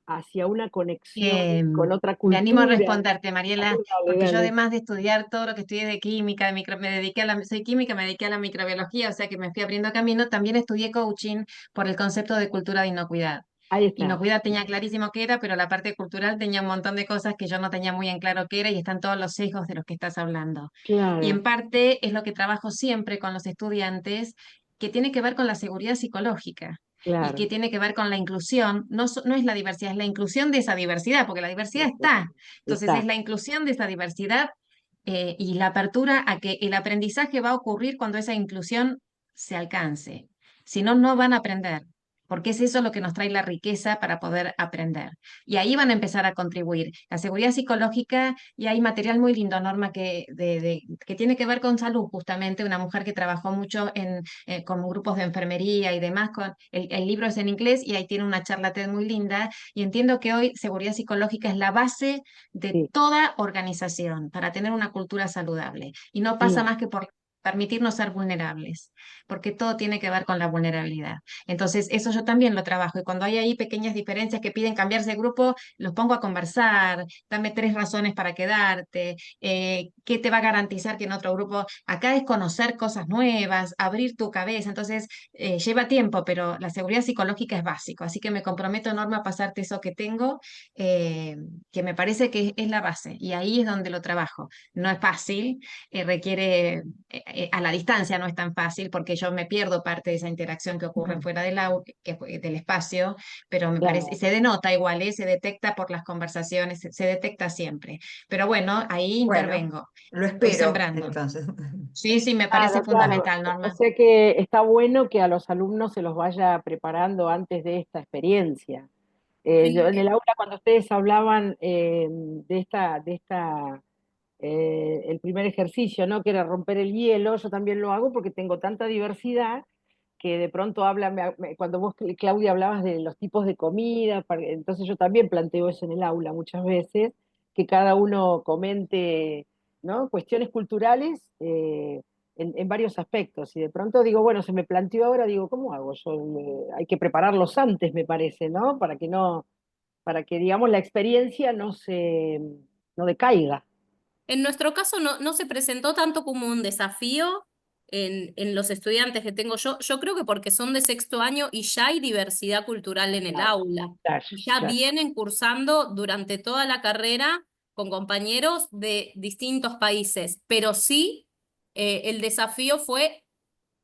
Speaker 8: hacia una conexión con otra
Speaker 3: Me animo a
Speaker 8: cultura.
Speaker 3: responderte, Mariela,
Speaker 8: Dale,
Speaker 3: porque yo
Speaker 8: dale.
Speaker 3: además de estudiar todo lo que estudié de química, me dediqué soy química, me dediqué a la microbiología, o sea que me fui abriendo camino, también estudié coaching por el concepto de cultura de inocuidad.
Speaker 8: Ahí está.
Speaker 3: Inocuidad tenía clarísimo qué era, pero la parte cultural tenía un montón de cosas que yo no tenía muy en claro qué era y están todos los sesgos de los que estás hablando. Y en
Speaker 8: Claro,
Speaker 3: parte es lo que trabajo siempre con los estudiantes, que tiene que ver con la seguridad psicológica y que
Speaker 8: claro.
Speaker 3: tiene que ver con la inclusión. No es la diversidad, es la inclusión de esa diversidad, porque la diversidad está. Entonces es
Speaker 8: Está.
Speaker 3: la inclusión de esa diversidad y la apertura a que el aprendizaje va a ocurrir cuando esa inclusión se alcance. si no, no van a aprender, porque es eso lo que nos trae la riqueza para poder aprender. Y ahí van a empezar a contribuir. La seguridad psicológica, y hay material muy lindo, Norma, que tiene que ver con salud, justamente, una mujer que trabajó mucho con grupos de enfermería y demás, el libro es en inglés y ahí tiene una charla TED muy linda, y entiendo que hoy seguridad psicológica es la base de
Speaker 8: Sí,
Speaker 3: toda organización para tener una cultura saludable. Y no pasa
Speaker 8: sí.
Speaker 3: más que por permitirnos ser vulnerables, porque todo tiene que ver con la vulnerabilidad. Entonces, eso yo también lo trabajo. Y cuando hay ahí pequeñas diferencias que piden cambiarse de grupo, los pongo a conversar, dame 3 razones para quedarte, qué te va a garantizar que en otro grupo, acá es conocer cosas nuevas, abrir tu cabeza. Entonces, lleva tiempo, pero la seguridad psicológica es básico. Así que me comprometo, Norma, a pasarte eso que tengo, eh, que me parece que es la base. Y ahí es donde lo trabajo. No es fácil, requiere a la distancia no es tan fácil porque yo me pierdo parte de esa interacción que ocurre
Speaker 8: Ujú.
Speaker 3: fuera del espacio, pero me parece,
Speaker 8: Claro.
Speaker 3: se denota igual, se detecta por las conversaciones, se detecta siempre. Pero bueno, ahí
Speaker 5: Bueno,
Speaker 3: intervengo,
Speaker 5: lo
Speaker 3: voy
Speaker 5: espero
Speaker 3: sembrando.
Speaker 5: entonces.
Speaker 3: Sí, sí, me parece
Speaker 8: Claro, claro.
Speaker 3: fundamental,
Speaker 8: O
Speaker 3: Norma.
Speaker 8: sea que está bueno que a los alumnos se los vaya preparando antes de esta experiencia. Yo
Speaker 4: Sí,
Speaker 8: en el aula, cuando ustedes hablaban de el primer ejercicio, ¿no? Que era romper el hielo, yo también lo hago porque tengo tanta diversidad que de pronto cuando vos, Claudia, hablabas de los tipos de comida, entonces yo también planteo eso en el aula muchas veces, que cada uno comente, ¿no? Cuestiones culturales en varios aspectos. Y de pronto digo, bueno, se me planteó ahora, digo, ¿cómo hago? Hay que prepararlos antes, me parece, ¿no? Para que, digamos, la experiencia no decaiga.
Speaker 4: en nuestro caso no se presentó tanto como un desafío en los estudiantes que tengo yo. Yo creo que porque son de sexto año y ya hay diversidad cultural en el
Speaker 8: Claro,
Speaker 4: aula.
Speaker 8: claro,
Speaker 4: Y ya
Speaker 8: claro.
Speaker 4: vienen cursando durante toda la carrera con compañeros de distintos países. Pero sí, el desafío fue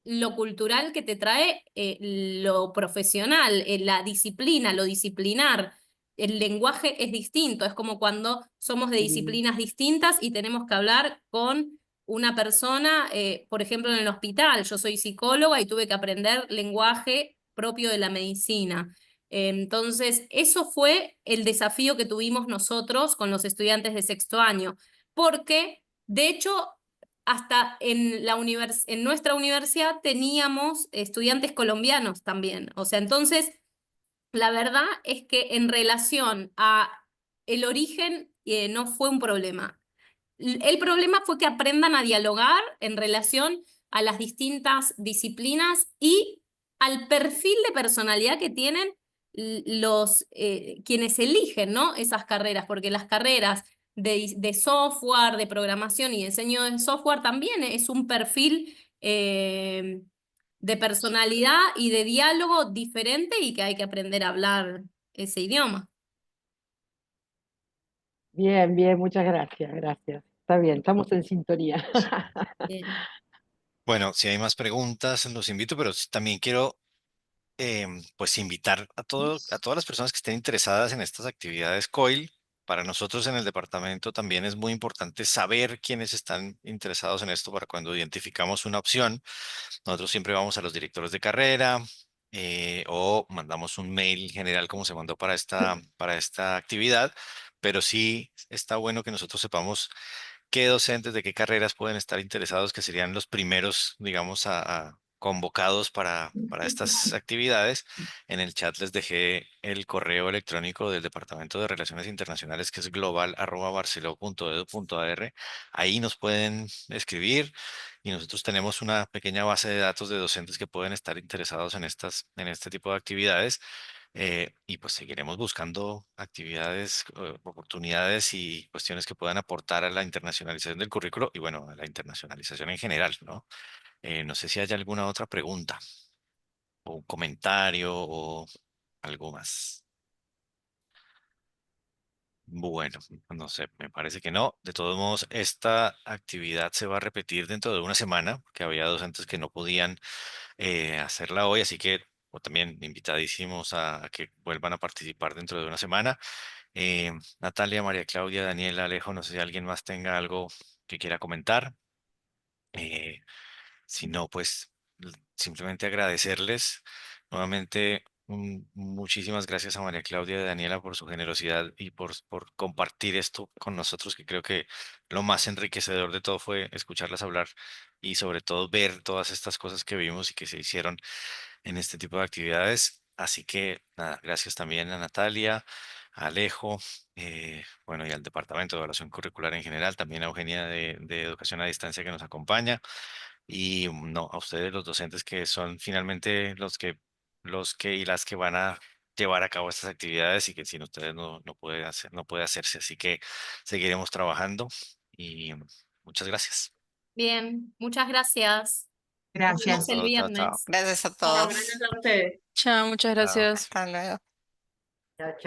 Speaker 4: lo cultural que te trae lo profesional, la disciplina, lo disciplinar. El lenguaje es distinto, es como cuando somos de
Speaker 8: Sí.
Speaker 4: disciplinas distintas y tenemos que hablar con una persona, por ejemplo, en el hospital. Yo soy psicóloga y tuve que aprender lenguaje propio de la medicina. Entonces, eso fue el desafío que tuvimos nosotros con los estudiantes de sexto año, porque de hecho hasta en nuestra universidad teníamos estudiantes colombianos también. O sea, entonces, la verdad es que en relación a el origen, no fue un problema. El problema fue que aprendan a dialogar en relación a las distintas disciplinas y al perfil de personalidad que tienen quienes eligen, ¿no? Esas carreras, porque las carreras de software, de programación y diseño de software también es un perfil de personalidad y de diálogo diferente y que hay que aprender a hablar ese idioma.
Speaker 8: Bien, bien, muchas gracias, gracias. Está bien, estamos en sintonía.
Speaker 1: Bueno, si hay más preguntas, los invito, pero también quiero pues invitar a todas las personas que estén interesadas en estas actividades COIL. Para nosotros en el departamento también es muy importante saber quiénes están interesados en esto para cuando identificamos una opción. Nosotros siempre vamos a los directores de carrera o mandamos un mail general como se mandó para esta actividad, pero sí está bueno que nosotros sepamos qué docentes de qué carreras pueden estar interesados, que serían los primeros, digamos, convocados para estas actividades. En el chat les dejé el correo electrónico del Departamento de Relaciones Internacionales, que es global@barceló.edu.ar. Ahí nos pueden escribir y nosotros tenemos una pequeña base de datos de docentes que pueden estar interesados en este tipo de actividades. Y pues seguiremos buscando actividades, oportunidades y cuestiones que puedan aportar a la internacionalización del currículo y bueno, a la internacionalización en general, ¿no? No sé si hay alguna otra pregunta o un comentario o algo más. Bueno, no sé, me parece que no. De todos modos, esta actividad se va a repetir dentro de una semana, porque había docentes que no podían hacerla hoy, así que o también invitadísimos a que vuelvan a participar dentro de una semana. Natalia, María Claudia, Daniela, Alejo, no sé si alguien más tenga algo que quiera comentar. Eh, si no, pues simplemente agradecerles nuevamente. Muchísimas gracias a María Claudia y Daniela por su generosidad y por compartir esto con nosotros, que creo que lo más enriquecedor de todo fue escucharlas hablar y sobre todo ver todas estas cosas que vimos y que se hicieron en este tipo de actividades. Así que nada, gracias también a Natalia, a Alejo, bueno, y al Departamento de Evaluación Curricular en general, también a Eugenia de Educación a Distancia que nos acompaña, y no, a ustedes los docentes que son finalmente los que y las que van a llevar a cabo estas actividades y que sin ustedes no puede hacer, no puede hacerse. Así que seguiremos trabajando y muchas gracias.
Speaker 4: Bien, muchas gracias. Nos vemos
Speaker 3: Gracias.
Speaker 4: el
Speaker 1: Chao, chao, chao.
Speaker 4: viernes.
Speaker 2: Gracias a
Speaker 7: Chao,
Speaker 2: todos.
Speaker 7: gracias a ustedes.
Speaker 9: Chao, muchas
Speaker 1: Chao.
Speaker 9: gracias.
Speaker 2: Hasta luego.
Speaker 8: Chao, chao.